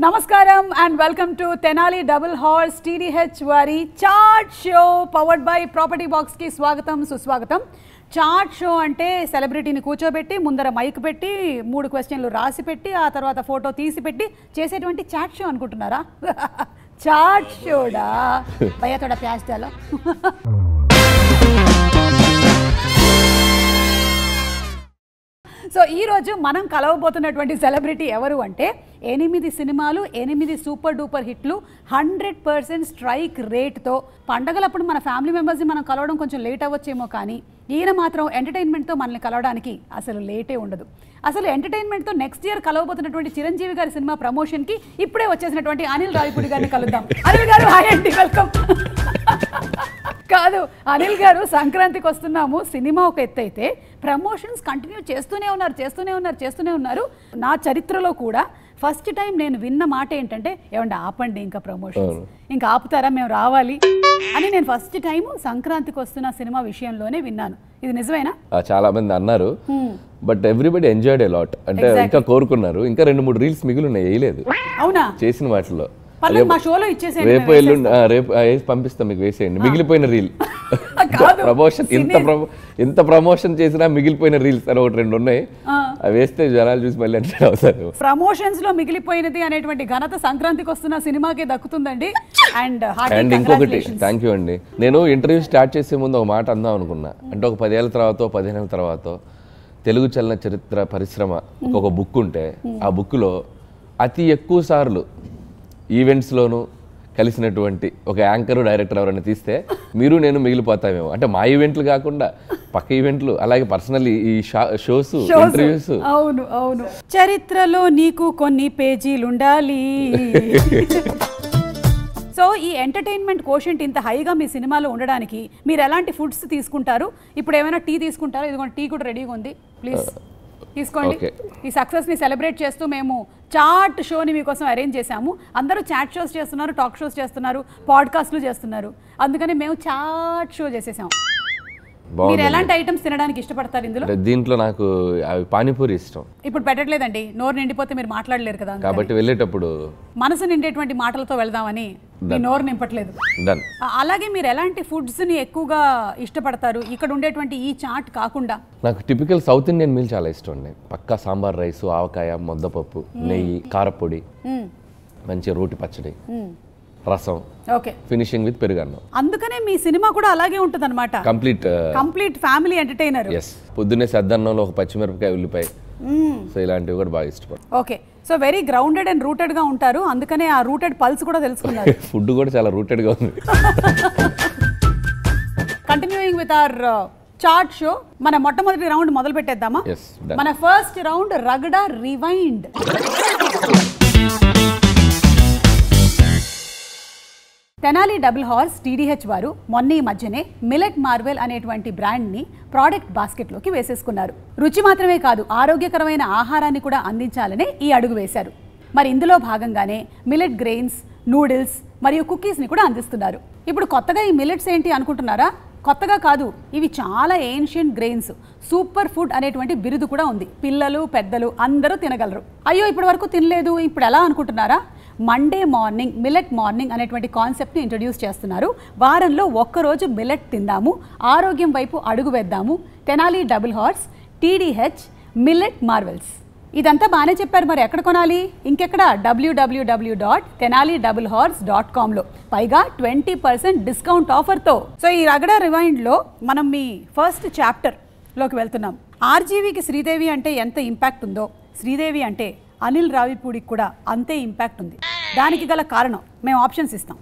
Namaskaram and welcome to Tenali Double Horse TDH Vari Chart Show powered by Property Box ki swagatam suswagatam. Chart show అంటే సెలబ్రిటీని కూర్చోబెట్టి ముందర mic పెట్టి 3 క్వశ్చన్లు రాసి పెట్టి ఆ తర్వాత ఫోటో తీసి పెట్టి చేసేటువంటి చాట్ షో అనుకుంటున్నారా? చాట్ షోడా భయ్యా తోడా ప్యాస్ డాలో. సో ఈరోజు మనం కలవబోతున్నటువంటి సెలబ్రిటీ ఎవరు అంటే 8 సినిమాలు 8 సూపర్ డూపర్ హిట్లు 100% స్ట్రైక్ రేట్తో పండగలప్పుడు మన ఫ్యామిలీ మెంబర్స్ని మనం కలవడం కొంచెం లేట్ అవ్వచ్చేమో కానీ ఈయన మాత్రం ఎంటర్టైన్మెంట్తో మనల్ని కలవడానికి అసలు లేటే ఉండదు. అసలు ఎంటర్టైన్మెంట్తో నెక్స్ట్ ఇయర్ కలవబోతున్నటువంటి చిరంజీవి గారి సినిమా ప్రమోషన్కి ఇప్పుడే వచ్చేసినటువంటి అనిల్ రావిపూడి గారిని కలుద్దాం. అనిల్ గారు హాయ్ అండి, వెల్కమ్. కాదు అనిల్ గారు, సంక్రాంతికి వస్తున్నాము, సినిమా ఒక ఎత్తు అయితే ప్రమోషన్స్ కంటిన్యూ చేస్తూనే ఉన్నారు. నా చరిత్రలో కూడా ఫస్ట్ టైం నేను విన్న మాట ఏంటంటే ఏమంటే ఆపండి ఇంకా ప్రమోషన్స్, ఇంకా ఆపుతారా, మేము రావాలి అని నేను ఫస్ట్ టైం సంక్రాంతికి వస్తున్న సినిమా విషయంలోనే విన్నాను. ఇది నిజమేనా? చాలా మంది అన్నారు, but everybody enjoyed a lot. అంటే ఇంకా కోరుకున్నారు, ఇంకా 2-3 రీల్స్ మిగిలి ఉన్నాయి, వేయలేదు. అవునా? చేసిన వాటిలో రేపు ఎల్లుండి రేపు పంపిస్తాం మీకు, వేసేయండి. మిగిలిపోయిన రీల్ ప్రమోషన్, ఎంత ప్రమోషన్ చేసినా మిగిలిపోయిన రీల్స్ అని 1-2 ఉన్నాయి, అవి వేస్తే జనాలు చూసి మళ్ళీ అంటే అవుతారు. ప్రమోషన్స్ లో మిగిలిపోయినది అనేటువంటి ఘనత సంక్రాంతికి వస్తున్న సినిమాకి దక్కుతుందండి. అండ్ ఇంకొకటి థ్యాంక్ యూ అండి, నేను ఇంటర్వ్యూ స్టార్ట్ చేసే ముందు ఒక మాట అందాం అనుకున్నా. అంటే ఒక 10 ఏళ్ళ తర్వాత 15 ఏళ్ళ తర్వాత తెలుగు చలన చరిత్ర పరిశ్రమ ఒక బుక్ ఉంటే ఆ బుక్లో అతి ఎక్కువ సార్లు ఈవెంట్స్లోనూ కలిసినటువంటి ఒక యాంకరు డైరెక్టర్ ఎవరైనా తీస్తే మీరు నేను మిగిలిపోతామేమో. అంటే మా ఈవెంట్లు కాకుండా పక్క ఈవెంట్లు, అలాగే పర్సనల్ ఈ షోస్, ఇంటర్వ్యూస్. అవును అవును, చరిత్రలో నీకు కొన్ని పేజీలు ఉండాలి. సో ఈ ఎంటర్టైన్మెంట్ కోషెంట్ ఇంత హైగా మీ సినిమాలో ఉండడానికి మీరు ఎలాంటి ఫుడ్స్ తీసుకుంటారు? ఇప్పుడు ఏమైనా టీ తీసుకుంటారు? ఇదిగోండి టీ కూడా రెడీగా ఉంది, ప్లీజ్ తీసుకోండి. ఈ సక్సెస్ని సెలబ్రేట్ చేస్తూ మేము చాట్ షోని మీకోసం అరేంజ్ చేశాము. అందరూ చాట్ షోస్ చేస్తున్నారు, టాక్ షోస్ చేస్తున్నారు, పాడ్కాస్ట్లు చేస్తున్నారు, అందుకని మేము చాట్ షో చేసేసాం. మీరు ఎలాంటి ఐటమ్స్ తినడానికి ఇష్టపడతారు ఇందులో? దీంట్లో నాకు పానీపూరి ఇష్టం. ఇప్పుడు పెట్టట్లేదండి, నోరు నిండిపోతే మీరు మాట్లాడలేరు కదా, కాబట్టి వెళ్ళేటప్పుడు మనసు నిండేటువంటి మాటలతో వెళ్దామని మీ నోరు నింపట్లేదు. అలాగే మీరు ఎలాంటి ఫుడ్స్ ని ఎక్కువగా ఇష్టపడతారు ఇక్కడ ఉండేటువంటి ఈ చాట్ కాకుండా? నాకు టిపికల్ సౌత్ ఇండియన్ మీల్ చాలా ఇష్టం అండి. పక్కా సాంబార్ రైస్, ఆవకాయ, ముద్దపప్పు, నెయ్యి, కారపొడి, మంచి రోటి పచ్చడి, రసం, ఓకే, ఫినిషింగ్ విత్ పెరుగన్నం. అందుకనే మీ సినిమా కూడా అలాగే ఉంటదన్నమాట, కంప్లీట్ ఫ్యామిలీ ఎంటర్టైనర్. yes, పొద్దున్నే సద్దన్నంలో ఒక పచ్చిమిరపకాయ, ఉల్లిపాయ, సో ఇలాంటివి కూడా బాగా ఇష్టపడతాను. Okay, so very grounded and rooted గా ఉంటారు, అందుకనే ఆ రూటెడ్ పల్స్ కూడా తెలుసుకున్నారు. ఫుడ్ కూడా చాలా రూటెడ్ గా ఉంది. Continuing with our chat show, మన మొట్టమొదటి రౌండ్ మొదలు పెట్టేద్దామా? మన ఫస్ట్ రౌండ్ రగడ rewind. Tenali double horse TDH వారు మొన్న ఈ మధ్యనే మిలెట్ మార్వెల్ అనేటువంటి బ్రాండ్ని ప్రోడక్ట్ బాస్కెట్లోకి వేసేసుకున్నారు. రుచి మాత్రమే కాదు, ఆరోగ్యకరమైన ఆహారాన్ని కూడా అందించాలనే ఈ అడుగు వేశారు. మరి ఇందులో భాగంగానే మిలెట్ గ్రెయిన్స్, నూడిల్స్ మరియు కుకీస్ని కూడా అందిస్తున్నారు. ఇప్పుడు కొత్తగా ఈ మిలెట్స్ ఏంటి అనుకుంటున్నారా? కొత్తగా కాదు, ఇవి చాలా ఏన్షియంట్ గ్రెయిన్స్. సూపర్ ఫుడ్ అనేటువంటి బిరుదు కూడా ఉంది. పిల్లలు పెద్దలు అందరూ తినగలరు. అయ్యో ఇప్పటి వరకు తినలేదు, ఇప్పుడు ఎలా అనుకుంటున్నారా? మండే మార్నింగ్ మిలెట్ మార్నింగ్ అనేటువంటి కాన్సెప్ట్ని ఇంట్రడ్యూస్ చేస్తున్నారు. వారంలో ఒక్కరోజు మిలెట్ తిందాము, ఆరోగ్యం వైపు అడుగు వేద్దాము. Tenali double horse TDH millet Marvel's. ఇదంతా బాగానే చెప్పారు, మరి ఎక్కడ కొనాలి? ఇంకెక్కడ? www.tenalidoubleHorse.com లో పైగా 20% డిస్కౌంట్ ఆఫర్తో. సో ఈ రగడ రివైండ్లో మనం మీ ఫస్ట్ చాప్టర్లోకి వెళ్తున్నాం. RGVకి శ్రీదేవి అంటే ఎంత ఇంపాక్ట్ ఉందో, శ్రీదేవి అంటే అనిల్ రావిపూడికి కూడా అంతే ఇంపాక్ట్ ఉంది. దానికి గల కారణం మేము ఆప్షన్స్ ఇస్తాం.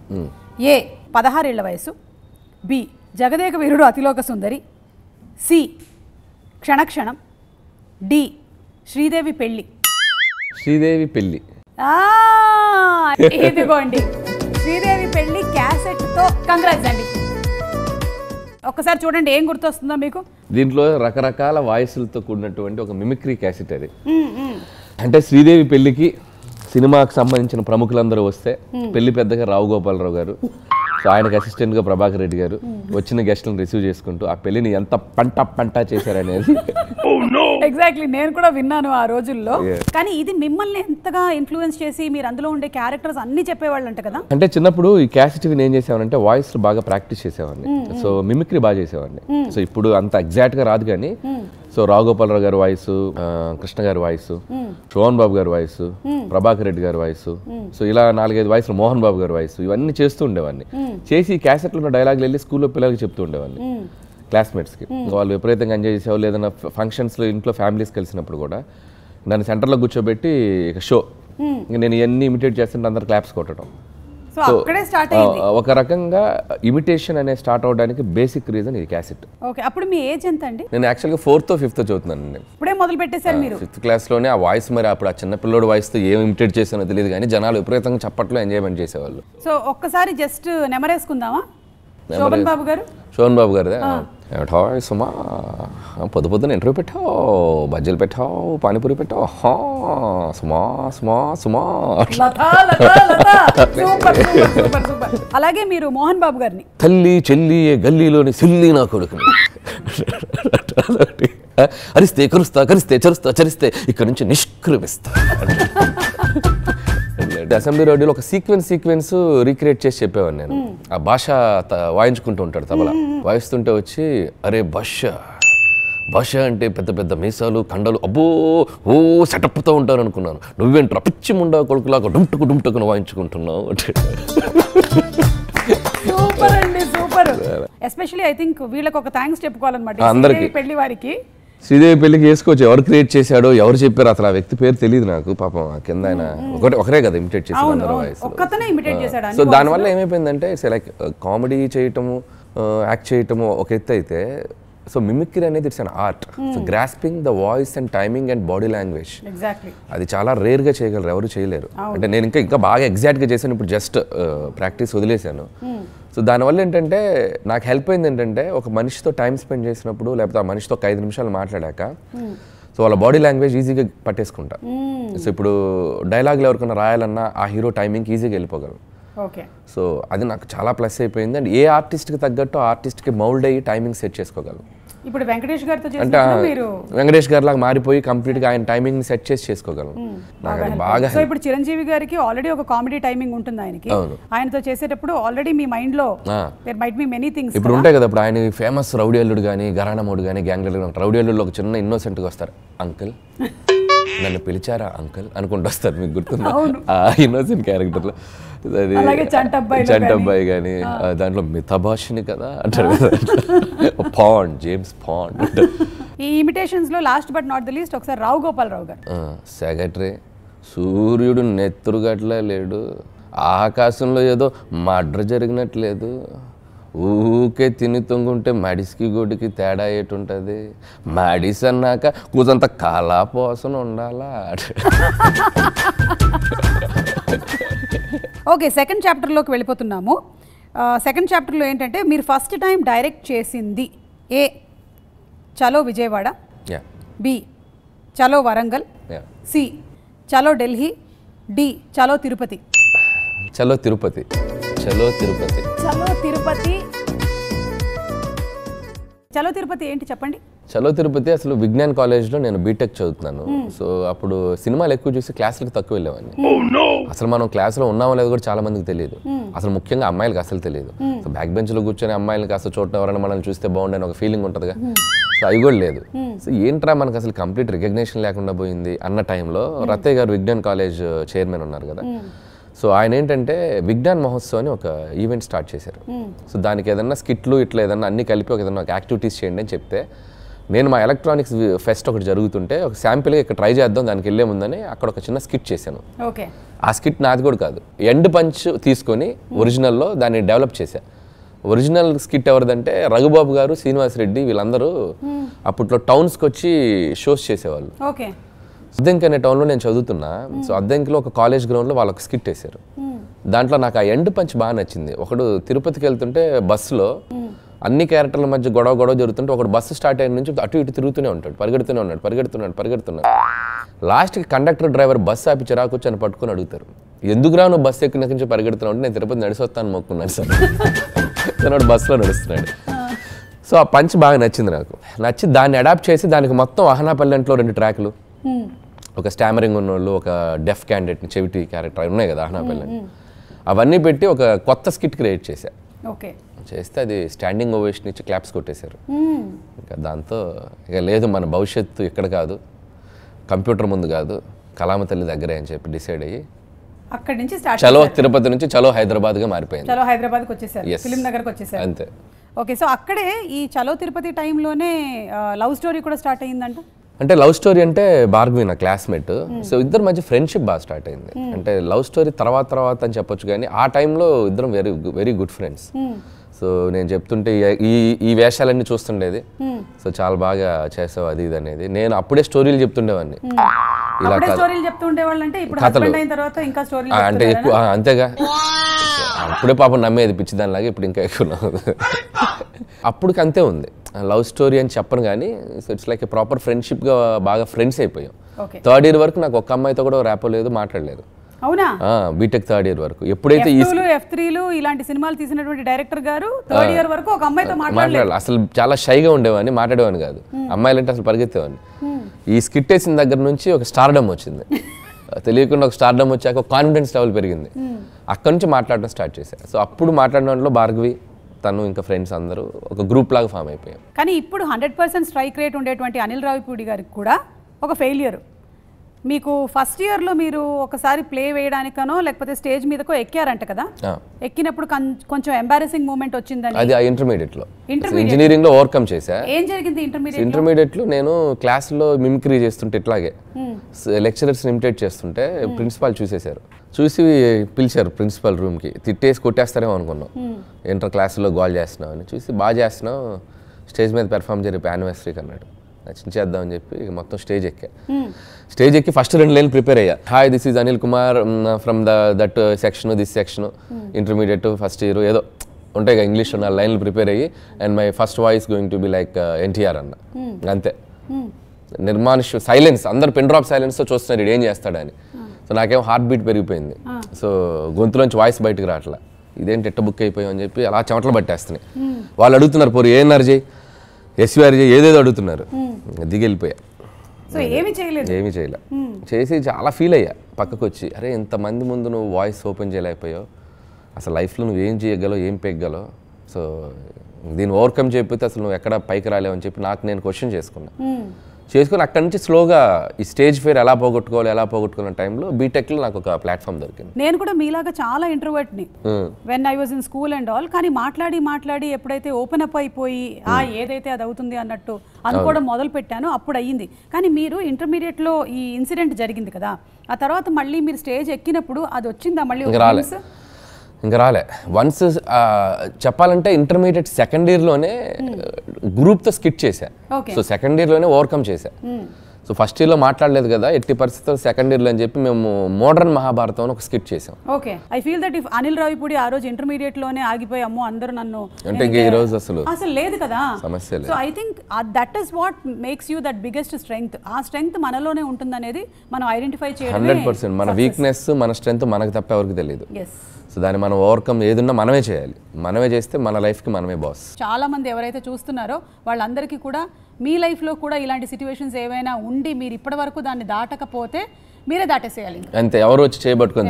ఏ 16 ఏళ్ల వయసు, B Jagadeka Veerudu Athiloka Sundari, C క్షణక్షణం, D Sridevi పెళ్ళి. శ్రీదేవి పెళ్ళి, ఇదిగోండి శ్రీదేవి పెళ్ళి క్యాసెట్తో. కంగ్రాట్స్ అండి. ఒక్కసారి చూడండి ఏం గుర్తొస్తుందో మీకు. దీంట్లో రకరకాల వాయిస్లతో కూడినటువంటి ఒక మిమిక్రీ క్యాసెట్ అది. అంటే శ్రీదేవి పెళ్లికి సినిమాకి సంబంధించిన ప్రముఖులందరూ వస్తే పెళ్లి పెద్దగా రావు గోపాలరావు గారు, సో ఆయనకి అసిస్టెంట్గా ప్రభాకర్ రెడ్డి గారు వచ్చిన గెస్ట్లను రిసీవ్ చేసుకుంటూ ఆ పెళ్లిని ఎంత పంట చేశారనేది ఎగ్జాక్ట్లీ నేను కూడా విన్నాను ఆ రోజుల్లో. కానీ ఇది మిమ్మల్ని ఎంతగా ఇన్ఫ్లుయెన్స్ చేసి మీరు అందులో ఉండే క్యారెక్టర్స్ అన్ని చెప్పేవాళ్ళు అంట కదా? అంటే చిన్నప్పుడు ఈ క్యాసెట్ ఏం చేసేవాడిని వాయిస్ బాగా ప్రాక్టీస్ చేసేవాడిని. సో మిమిక్రీ బాగా చేసేవాడిని. సో ఇప్పుడు అంత ఎగ్జాక్ట్ గా రాదు కానీ సో రావుగోపాలరావు గారి వాయిస్, కృష్ణ గారి వాయిస్, శోభన్ బాబు గారి వాయిస్, ప్రభాకర్ రెడ్డి గారి వాయిస్, సో ఇలా 4-5 వాయిస్లు, మోహన్ బాబు గారి వాయిస్, ఇవన్నీ చేస్తూ ఉండేవాడిని. చేసి క్యాసెట్లో ఉన్న డైలాగులు వెళ్ళి స్కూల్లో పిల్లలకి చెప్తూ ఉండేవాడిని, క్లాస్మేట్స్కి. వాళ్ళు విపరీతంగా ఎంజాయ్ చేసేవాళ్ళు. ఏదైనా ఫంక్షన్స్లో ఇంట్లో ఫ్యామిలీస్ కలిసినప్పుడు కూడా నన్ను సెంటర్లో కూర్చోబెట్టి ఇక షో నేను ఇవన్నీ ఇమిటేట్ చేస్తుంటే అందరు క్లాప్స్ కొట్టడం. సో ఒక రకంగా ఇమిటేషన్ అనే స్టార్ట్ అవడానికి బేసిక్ రీజన్ ఇది క్యాసెట్. ఓకే, అప్పుడు మీ ఏజ్ ఎంత అండి? నేను యాక్చువల్గా 4th or 5th చదువుతున్నాను. ఇప్పుడే మొదలు పెట్టేశారు మీరు? 5th క్లాస్లోనే ఆ వాయిస్. మరి అప్పుడు ఆ చిన్న పిల్లోడు వాయిస్తో ఏం ఇమిటేట్ చేసానో తెలియదు కానీ జనాలు విపరీతంగా చప్పట్లో ఎంజాయ్మెంట్ చేసేవాళ్ళు. సో ఒక్కసారి జస్ట్ నెమరేసుకుందామా శోభన్ బాబు గారు? శోభన్ బాబు గారిదే. సుమా పొద్దున ఇంటర్వ్యూ పెట్టావు, బజ్జీలు పెట్టావు, పానీపూరి పెట్టావు, సుమా సుమా సుమా. అలాగే మీరు మోహన్ బాబు గారిని తల్లి చెల్లి గల్లీలోని సిల్లి నా కొడుకుని అరిస్తే కరుస్తా, కరిస్తే చరుస్తా, చరిస్తే ఇక్కడ నుంచి నిష్క్రమిస్తా. అసెంబ్లీ రోడ్డులో ఒక సీక్వెన్స్ రీక్రియేట్ చేసి చెప్పేవాడిని నేను. ఆ భాష వాయించుకుంటూ ఉంటాడు తబలా, వాయిస్తుంటే వచ్చి అరే భాష అంటే పెద్ద పెద్ద మీసాలు, కండలు, అబ్బో ఓ సెటప్తో ఉంటారు అనుకున్నాను. నువ్వేంట్రా పిచ్చి ముండా కొడుకులాగా డుమ్టుకుని వాయించుకుంటున్నావు. సూపర్ అండి, సూపర్. ఎస్పెషల్లీ ఐ థింక్ వీళ్ళకి ఒక థ్యాంక్స్ చెప్పుకోవాలన్నమాట అందరికి. పెళ్లి వారికి శ్రీదేవి పెళ్లికి వేసుకోవచ్చు. ఎవరు క్రియేట్ చేశాడో, ఎవరు చెప్పారు, అసలు ఆ వ్యక్తి పేరు తెలియదు నాకు. పాపం కింద ఆయన ఒకరే కదా ఇమిటేట్ చేసి అందరూ వాయిస్. సో దానివల్ల ఏమైపోయిందంటే లైక్ కామెడీ చేయటము, యాక్ట్ చేయటము ఒక ఎత్తు అయితే, సో మిమిక్రీ అనేది it's an art. So grasping the voice and timing and body language, అది చాలా రేర్గా చేయగలరు, ఎవరు చేయలేరు. అంటే నేను ఇంకా బాగా ఎగ్జాక్ట్గా చేశాను. ఇప్పుడు జస్ట్ ప్రాక్టీస్ వదిలేశాను. సో దానివల్ల ఏంటంటే నాకు హెల్ప్ అయింది ఏంటంటే, ఒక మనిషితో టైం స్పెండ్ చేసినప్పుడు, లేకపోతే ఆ మనిషితో ఒక 5 నిమిషాలు మాట్లాడాక సో వాళ్ళ బాడీ లాంగ్వేజ్ ఈజీగా పట్టేసుకుంటా. సో ఇప్పుడు డైలాగులు ఎవరికైనా రాయాలన్నా ఆ హీరో టైమింగ్కి ఈజీగా వెళ్ళిపోగలం. సో అది నాకు చాలా ప్లస్ అయిపోయింది. అండ్ ఏ ఆర్టిస్ట్కి తగ్గట్టు ఆర్టిస్ట్కి మౌల్డ్ అయ్యి టైమింగ్ సెట్ చేసుకోగలం. ఇప్పుడు వెంకటేష్ గారితో అంటే వెంకటేష్ గారి లాగా మారిపోయి కంప్లీట్గా ఆయన టైమింగ్ సెట్ చేసి చేసుకోగలం. నాకు అది బాగా. సో ఇప్పుడు చిరంజీవి గారికి ఆల్రెడీ ఒక కామెడీ టైమింగ్ ఉంటుంది ఆయనకి. ఆయనతో చేసేటప్పుడు ఆల్రెడీ మీ మైండ్ లో there might be many things ఇప్పుడు ఉంటాయి కదా. ఇప్పుడు ఆయన ఫేమస్ రౌడీ అల్లుడు కానీ, గరానా మోడు కానీ, గ్యాంగ్ లీడర్. రౌడీ అల్లుడు ఒక చిన్న ఇన్నోసెంట్గా వస్తారు, అంకుల్ నన్ను పిలిచారా అంకుల్ అనుకుంటూ వస్తారు. మీకు గుర్తుందా ఆ ఇన్నోసెంట్ క్యారెక్టర్లో? అది చంటబ్బాయి కానీ దాంట్లో మిథభాషిని కదా అంటారు కదా, పాండ్, జేమ్స్ పాండ్. ఈ ఇమిటేషన్స్ లో last but not the least ఒకసారి రావుగోపాలరావు గారు. సెక్రటరీ సూర్యుడు నెత్తురుగట్లా లేడు, ఆకాశంలో ఏదో మర్డర్ జరిగినట్లేదు, ఊకే తిని తొంగుంటే మడిసికి గొడ్డుకి తేడా ఏటుంటుంది, మడిసి అన్నాక కూతంత కళాపోసన ఉండాలా. ఓకే, సెకండ్ చాప్టర్లోకి వెళ్ళిపోతున్నాము. సెకండ్ చాప్టర్లో ఏంటంటే మీరు ఫస్ట్ టైం డైరెక్ట్ చేసింది ఏ చలో విజయవాడ, బి చలో వరంగల్, సి చలో ఢిల్లీ, డి చలో తిరుపతి. చలో తిరుపతి. చలో తిరుపతి. చలో తిరుపతి. చలో తిరుపతి ఏంటి చెప్పండి? చలో తిరుపతి అసలు విజ్ఞాన్ కాలేజ్లో నేను బీటెక్ చదువుతున్నాను. సో అప్పుడు సినిమాలు ఎక్కువ చూసి క్లాసులకు తక్కువ వెళ్ళేవాడిని. అసలు మనం క్లాస్లో ఉన్నామో లేదో కూడా చాలా మందికి తెలియదు. అసలు ముఖ్యంగా అమ్మాయిలకు అసలు తెలియదు. సో బ్యాక్ బెంచ్లో కూర్చొని అమ్మాయిలు కాస్త చూడటం, ఎవరైనా మనల్ని చూస్తే బాగుండని ఒక ఫీలింగ్ ఉంటుందిగా. సో అవి కూడా లేదు. సో ఏంట్రా మనకు అసలు కంప్లీట్ రికగ్నేషన్ లేకుండా పోయింది అన్న టైంలో రత్తయ్య గారు విజ్ఞాన్ కాలేజ్ చైర్మన్ ఉన్నారు కదా. సో ఆయన ఏంటంటే విజ్ఞాన్ మహోత్సవ్ అని ఒక ఈవెంట్ స్టార్ట్ చేశారు. సో దానికి ఏదన్నా స్కిట్లు ఇట్లా ఏదన్నా అన్ని కలిపి ఒక ఏదన్నా యాక్టివిటీస్ చేయండి అని చెప్తే, నేను మా ఎలక్ట్రానిక్స్ ఫెస్ట్ ఒకటి జరుగుతుంటే ఒక శాంపిల్గా ఇక్కడ ట్రై చేద్దాం దానికి వెళ్ళే ముందని అక్కడ ఒక చిన్న స్కిట్ చేశాను. ఆ స్కిట్ నాది కూడా కాదు, ఎండ్ పంచ్ తీసుకొని ఒరిజినల్లో దాన్ని డెవలప్ చేశా. ఒరిజినల్ స్కిట్ ఎవరిదంటే రఘుబాబు గారు, శ్రీనివాస్ రెడ్డి, వీళ్ళందరూ అప్పట్లో టౌన్స్కి వచ్చి షోస్ చేసేవాళ్ళు. అద్దెంకి అనే టౌన్లో నేను చదువుతున్నా. సో అద్దెంకిలో ఒక కాలేజ్ గ్రౌండ్లో వాళ్ళకి స్కిట్ వేశారు. దాంట్లో నాకు ఆ ఎండ్ పంచ్ బాగా నచ్చింది. ఒకడు తిరుపతికి వెళ్తుంటే బస్సులో అన్ని క్యారెక్టర్ల మధ్య గొడవ జరుగుతుంటే ఒకడు బస్సు స్టార్ట్ అయిన నుంచి అటు ఇటు తిరుగుతూనే ఉంటాడు, పరిగెడుతున్నాడు. లాస్ట్కి కండక్టర్ డ్రైవర్ బస్సు ఆపి చిరాకొచ్చి అని పట్టుకుని అడుగుతారు, ఎందుకురా నువ్వు బస్సు ఎక్కిన నుంచి పరిగెడుతున్నావు అంటే నేను తిరుపతి నడిచి వస్తాను మొక్కున్నాను సార్. తనోడు బస్సులో నడుస్తున్నాడు. సో ఆ పంచ్ బాగా నచ్చింది నాకు. నచ్చి దాన్ని అడాప్ట్ చేసి దానికి మొత్తం అహనాపల్లెంట్లో 2 ట్రాక్లు, ఒక స్టామరింగ్ ఉన్నోళ్ళు, ఒక డెఫ్ క్యాండిడేట్ చెవిటి క్యారెక్టర్ ఉన్నాయి కదా అహనాపల్లెం, అవన్నీ పెట్టి ఒక కొత్త స్కిట్ క్రియేట్ చేశా. చేస్తే అది స్టాండింగ్ ఓవేషన్ ఇచ్చి క్లాప్స్ కొట్టేశారు. ఇంకా దాంతో ఇక లేదు మన భవిష్యత్తు ఇక్కడ కాదు, కంప్యూటర్ ముందు కాదు, కళామ తల్లి దగ్గరే అని చెప్పి డిసైడ్ అయ్యి అక్కడి నుంచి చలో తిరుపతి నుంచి చలో హైదరాబాద్గా మారిపోయింది. చలో హైదరాబాద్కి వచ్చేసారు, ఫిలిం నగర్కి వచ్చేసారు. అంతే. ఓకే, సో అక్కడే ఈ చలో తిరుపతి టైంలోనే లవ్ స్టోరీ కూడా స్టార్ట్ అయ్యిందంట. అంటే లవ్ స్టోరీ అంటే భార్గవి నా క్లాస్మేట్. సో ఇద్దరు మధ్య ఫ్రెండ్షిప్ బాగా స్టార్ట్ అయింది. అంటే లవ్ స్టోరీ తర్వాత అని చెప్పొచ్చు, కానీ ఆ టైంలో ఇద్దరం వెరీ గుడ్ ఫ్రెండ్స్. సో నేను చెప్తుంటే ఈ వేషాలన్నీ చూస్తుండేది. సో చాలా బాగా చేసావు అది ఇది అనేది. నేను అప్పుడే స్టోరీలు చెప్తుండేవాడిని. ఇలా కథలు అంటే ఎక్కువ అంతేగా, అప్పుడే పాపం నమ్మేది పిచ్చి దానిలాగా. ఇప్పుడు ఇంకా ఎక్కువ అప్పటికి అంతే ఉంది. లవ్ స్టోరీ అని చెప్పను కానీ so it's like a proper ఫ్రెండ్షిప్గా బాగా ఫ్రెండ్స్ అయిపోయాం. 3rd ఇయర్ వరకు నాకు ఒక్క అమ్మాయితో కూడా ర్యాపో లేదు, మాట్లాడలేదు. అవునా? బీటెక్ 3rd ఇయర్ వరకు. ఎప్పుడైతే F3లు ఇలాంటి సినిమాలు తీసినటువంటి డైరెక్టర్ గారు 3rd ఇయర్ వరకు ఒక అమ్మాయితో మాట్లాడలేదు. అసలు చాలా షైగా ఉండేవాడిని, మాట్లాడేవాడిని కాదు. అమ్మాయిలంటే అసలు పరిగెత్తేవాడిని. ఈ స్కిట్ వేసిన దగ్గర నుంచి ఒక స్టార్డమ్ వచ్చింది. తెలియకుండా ఒక స్టార్డమ్ వచ్చాక ఒక కాన్ఫిడెన్స్ లెవెల్ పెరిగింది. అక్కడ నుంచి మాట్లాడడం స్టార్ట్ చేశాను. సో అప్పుడు మాట్లాడిన దాంట్లో భార్గవి, తను ఇంకా ఫ్రెండ్స్ అందరూ ఒక గ్రూప్ లాగా ఫామ్ అయిపోయాం. కానీ ఇప్పుడు 100% స్ట్రైక్ రేట్ ఉండేటువంటి అనిల్ రావిపూడి గారికి కూడా ఒక ఫెయిలియర్. మీకు ఫస్ట్ ఇయర్లో మీరు ఒకసారి ప్లే వేయడానికనో లేకపోతే స్టేజ్ మీదకో ఎక్కారంట కదా, ఎక్కినప్పుడు కొంచెం ఎంబారెసింగ్ మూమెంట్ వచ్చిందని. అది ఇంటర్మీడియట్లో ఇంజనీరింగ్లో ఓవర్కమ్ చేశా. ఏం జరిగింది ఇంటర్మీడియట్లో? నేను క్లాస్లో మిమిక్రీ చేస్తుంటే ఇట్లాగే లెక్చరర్స్ని ఇమిటేట్ చేస్తుంటే ప్రిన్సిపాల్ చూసేశారు. చూసి పిలిచారు ప్రిన్సిపల్ రూమ్కి. తిట్టేసి కొట్టేస్తారేమో అనుకున్నాం. ఇంటర్ క్లాసులో గోల్ చేస్తున్నావు అని. చూసి బాగా చేస్తున్నావు, స్టేజ్ మీద పెర్ఫామ్ చేయ యానివర్సరీకి అన్నాడు. నచ్చించేద్దామని చెప్పి మొత్తం స్టేజ్ ఎక్కా. స్టేజ్ ఎక్కి ఫస్ట్ 2 లైన్లు ప్రిపేర్ అయ్యా. Hi this is Anil Kumar from that section, this section, intermediate first year ఏదో ఉంటాయి కదా ఇంగ్లీష్. 4 లైన్లు ప్రిపేర్ అయ్యి and my first voice going to be like NTR అన్న. అంతే, నిర్మానుష్య సైలెన్స్. అందరు పెన్ డ్రాప్ సైలెన్స్తో చూస్తున్నారు ఇది ఏం చేస్తాడని. సో నాకేమో హార్ట్ బీట్ పెరిగిపోయింది. సో గొంతులోంచి వాయిస్ బయటకు రావట్లా. ఇదేంటి ఎట్ట బుక్ అయిపోయాం అని చెప్పి అలా చెమటలు పట్టేస్తున్నాయి. వాళ్ళు అడుగుతున్నారు పోరు ఏఎన్ఆర్ జై, ఎస్వీఆర్ జై, ఏదేదో అడుగుతున్నారు. దిగెళ్ళిపోయా, ఏమీ చేయలే. చేసి చాలా ఫీల్ అయ్యా. పక్కకు వచ్చి అరే ఇంతమంది ముందు నువ్వు వాయిస్ ఓపెన్ చేయలేకపోయావు, అసలు లైఫ్లో నువ్వు ఏం చేయగలవు, ఏం పెగ్గలవు. సో దీన్ని ఓవర్కమ్ చేయకపోతే అసలు నువ్వు ఎక్కడ పైకి రాలేవు అని చెప్పి నాకు నేను క్వశ్చన్ చేసుకుని అక్కడి నుంచి స్లోగా ఈ స్టేజ్ ఫేర్ ఎలా పోగొట్టుకోవాలన్న టైంలో బీటెక్లో నాకు ఒక ప్లాట్ఫామ్ దొరికింది. నేను కూడా మీలాగా చాలా ఇంట్రోవర్ట్ని when I was in school and all. కానీ మాట్లాడి ఎప్పుడైతే ఓపెన్ అప్ అయిపోయి ఏదైతే అది అవుతుంది అన్నట్టు అనుకోవడం మొదలు పెట్టానో అప్పుడు అయ్యింది. కానీ మీరు ఇంటర్మీడియట్లో ఈ ఇన్సిడెంట్ జరిగింది కదా, ఆ తర్వాత మళ్ళీ మీరు స్టేజ్ ఎక్కినప్పుడు అది వచ్చిందా మళ్ళీ? ఇంకా రాలే. వన్స్ చెప్పాలంటే ఇంటర్మీడియట్ 2nd ఇయర్లోనే గ్రూప్తో స్కిట్ చేశా. సో 2nd ఇయర్లోనే ఓవర్కమ్ చేశా. సో ఫస్ట్ ఇయర్లో మాట్లాడలేదు కదా, ఎట్టి పరిస్థితుల్లో 2nd ఇయర్లో అని చెప్పి మేము మోడర్న్ మహాభారతం ఒక స్కిట్ చేసాం. Okay, I feel that if Anil Ravipudi ఆ రోజు ఇంటర్మీడియట్లోనే ఆగిపోయి అమ్మో అందరూ నన్ను అంటే ఈ రోజు అసలు లేదు కదా, సమస్య లేదు. So I think that is what makes you that biggest strength. ఆ స్ట్రెంగ్త్ మనలోనే ఉంటుందనేది మనం ఐడెంటిఫై చేయడం 100%. మన వీక్నెస్ మన స్ట్రెంగ్త్ మనకు తప్ప ఎవరికి తెలియదు. సో దాన్ని మనం ఓవర్కమ్ ఏదున్నా మనమే చేయాలి. మనమే చేస్తే మన లైఫ్కి మనమే బాస్. చాలా మంది ఎవరైతే చూస్తున్నారో వాళ్ళందరికీ కూడా మీ లైఫ్లో కూడా ఇలాంటి సిచ్యువేషన్స్ ఏవైనా ఉండి మీరు ఇప్పటి వరకు దాన్ని దాటకపోతే మీరే దాటేసేయాలి. అంతే, ఎవరు వచ్చి చేయబట్టుకొని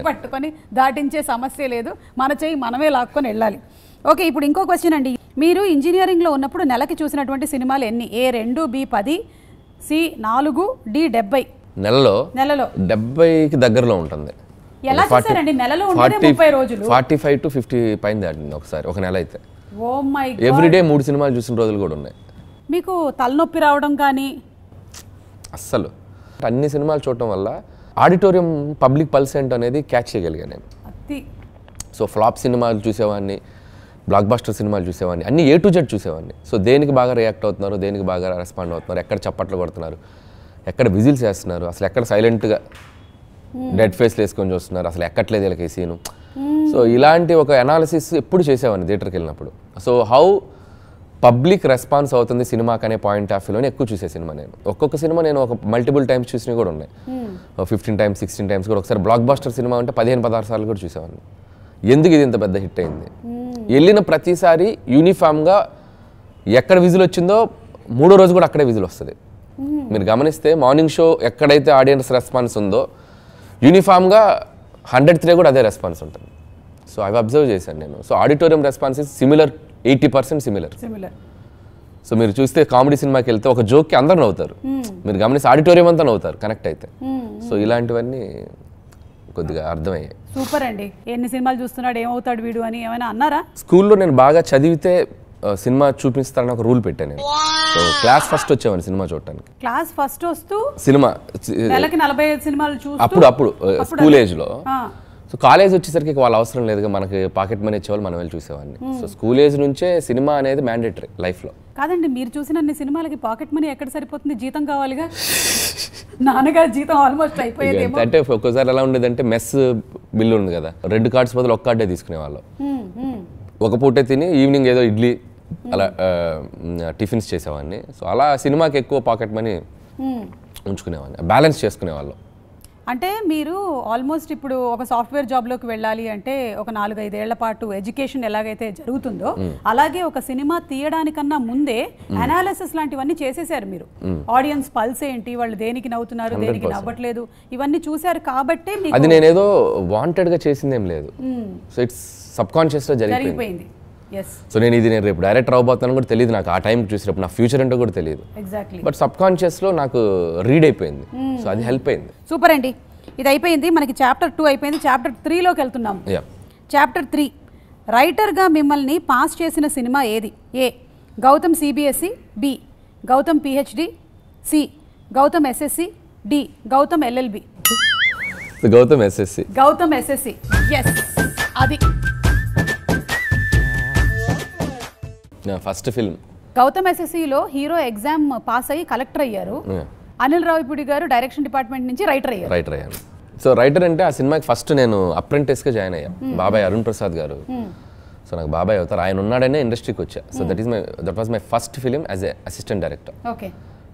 పట్టుకొని దాటించే సమస్య లేదు, మన చేయి మనమే లాక్కొని వెళ్ళాలి. ఓకే, ఇప్పుడు ఇంకో క్వశ్చన్ అండి. మీరు ఇంజనీరింగ్లో ఉన్నప్పుడు నెలకి చూసినటువంటి సినిమాలు ఎన్ని? A2, B10, C4, D70. నెలలో 70కి దగ్గరలో ఉంటుంది. ఎలా చూసారండి? నెలలో ఉండేదే 30 రోజులు. 45 to 50 పైన దాటింది ఒకసారి ఒక నెల అయితే. ఓ మై గాడ్, ఎవ్రీడే 3 సినిమాలు చూసిన రోజులు కూడా ఉన్నాయి. మీకు తలనొప్పి రావడం కానీ? అస్సలు అన్ని సినిమాలు చూడటం వల్ల ఆడిటోరియం పబ్లిక్ పల్స్ అనేది క్యాచ్ చేయగలిగాను నేను. సో ఫ్లాప్ సినిమాలు చూసేవాడిని, బ్లాక్ బస్టర్ సినిమాలు చూసేవాడిని, అన్ని A to Z చూసేవాడిని. సో దేనికి బాగా రియాక్ట్ అవుతున్నారు, దేనికి బాగా రెస్పాండ్ అవుతున్నారు, ఎక్కడ చప్పట్లు కొడుతున్నారు, ఎక్కడ విజిల్స్ వేస్తున్నారు, అసలు ఎక్కడ సైలెంట్గా డెడ్ ఫేస్లు వేసుకొని చూస్తున్నారు, అసలు ఎక్కట్లేదు వీళ్ళకి సీను. సో ఇలాంటి ఒక అనాలిసిస్ ఎప్పుడు చేసేవాడిని థియేటర్కి వెళ్ళినప్పుడు. సో హౌ పబ్లిక్ రెస్పాన్స్ అవుతుంది సినిమాకి అనే పాయింట్ ఆఫ్ వ్యూలోనే ఎక్కువ చూసే సినిమా నేను. ఒక్కొక్క సినిమా నేను ఒక మల్టిపుల్ టైమ్స్ చూసినవి కూడా ఉన్నాయి. 15 టైమ్స్ 16 టైమ్స్ కూడా. ఒకసారి బ్లాక్ బస్టర్ సినిమా ఉంటే 15-16 సార్లు కూడా చూసేవాడిని. ఎందుకు ఇది ఇంత పెద్ద హిట్ అయింది? వెళ్ళిన ప్రతిసారి యూనిఫామ్గా ఎక్కడ విజిల్ వచ్చిందో 3వ రోజు కూడా అక్కడే విజిల్ వస్తుంది. మీరు గమనిస్తే మార్నింగ్ షో ఎక్కడైతే ఆడియన్స్ రెస్పాన్స్ ఉందో యూనిఫామ్గా 103 కూడా అదే రెస్పాన్స్ ఉంటుంది. సో అవి అబ్జర్వ్ చేశాను నేను. So auditorium response is similar, 80% similar. So మీరు చూస్తే కామెడీ సినిమాకి వెళ్తే ఒక జోక్కి అందరు నవ్వుతారు, మీరు గమనిస్తే ఆడిటోరియం అంతా నవ్వుతారు కనెక్ట్ అయితే. సో ఇలాంటివన్నీ కొద్దిగా అర్థమయ్యాయి. సూపర్ అండి. ఎన్ని సినిమాలు చూస్తున్నాడు, ఏమవుతాడు వీడు అని ఏమైనా అన్నారా? స్కూల్లో నేను బాగా చదివితే సినిమా చూపిస్తారని ఒక రూల్ పెట్టాను నేను. సో క్లాస్ ఫస్ట్ వచ్చేవాడిని సినిమా చూడటానికి. క్లాస్ ఫస్ట్ వస్తూ సినిమా నెలకి 45 సినిమాలు చూస్తూ అప్పుడు స్కూల్ ఏజ్లో. సో కాలేజ్ వచ్చేసరికి వాళ్ళ అవసరం లేదుగా, మనకి పాకెట్ మనీ ఇచ్చేవాళ్ళు, మనం వెళ్ళి చూసేవాడిని. సో స్కూల్ ఏజ్ నుంచే సినిమా అనేది మ్యాండేటరీ లైఫ్లో. కాదండి, మీరు చూసిన అన్ని సినిమాలకి పాకెట్ మనీ ఎక్కడ సరిపోతుంది? జీతం కావాలిగా. నాన్నగారు జీతం ఆల్మోస్ట్ అయిపోయేది. అంటే ఒక్కోసారి ఎలా ఉండేదంటే మెస్ బిల్లు ఉంది కదా, 2 కార్డ్స్ బదులు 1 కార్డే తీసుకునేవాళ్ళం. ఒక పూటే తిని ఈవినింగ్ ఏదో ఇడ్లీ అలా టిఫిన్స్ చేసేవాడిని. సో అలా సినిమాకి ఎక్కువ పాకెట్ మనీ ఉంచుకునేవాడిని, బ్యాలెన్స్ చేసుకునేవాళ్ళం. అంటే మీరు ఆల్మోస్ట్ ఇప్పుడు ఒక సాఫ్ట్వేర్ జాబ్లోకి వెళ్ళాలి అంటే ఒక 4-5 ఏళ్ల పాటు ఎడ్యుకేషన్ ఎలాగైతే జరుగుతుందో అలాగే ఒక సినిమా తీయడానికన్నా ముందే అనాలిసిస్ లాంటివన్నీ చేసేసారు మీరు. ఆడియన్స్ పల్స్ ఏంటి, వాళ్ళు దేనికి నవ్వుతున్నారు, దేనికి నవ్వట్లేదు, ఇవన్నీ చూశారు కాబట్టి అది నేనేదో వాంటెడ్గా చేసిందేం లేదు. సో ఇట్స్ సబ్కాన్షియస్గా జరిగిపోయింది. సో నేను రేపు డైరెక్టర్ అవబోతాను కూడా తెలియదు నాకు. ఆ టైంకి చూసినప్పుడు నా ఫ్యూచర్ ఏంటో కూడా తెలియదు. బట్ సబ్ కాన్షియస్లో నాకు రీడ్ అయిపోయింది. సో అది హెల్ప్ అయింది. సూపర్ అండి. ఇది అయిపోయింది, మనకి చాప్టర్ 2 అయిపోయింది. చాప్టర్ 3లోకి వెళ్తున్నాం. చాప్టర్ 3, రైటర్గా మిమ్మల్ని పాస్ చేసిన సినిమా ఏది? A Gautam CBSE, B Gautam PhD, C Gautam SSC, D Gautam LLB. Gautam SSC. Gautam SSC, yes. అది ఫస్ట్ ఫిల్మ్. గౌతమ్ SSCలో హీరో ఎగ్జామ్ పాస్ అయ్యి కలెక్టర్ అయ్యారు. అనిల్ రావిపూడి గారు డైరెక్షన్ డిపార్ట్మెంట్ నుంచి రైటర్ అయ్యాను. సో రైటర్ అంటే ఆ సినిమాకి ఫస్ట్ నేను అప్రెంటిస్గా జాయిన్ అయ్యా. బాబాయ్ అరుణ్ ప్రసాద్ గారు, సో నాకు బాబాయ్ అవుతారు, ఆయన ఉన్నాడనే ఇండస్ట్రీకి వచ్చా. So that was my first film as a assistant director. Okay.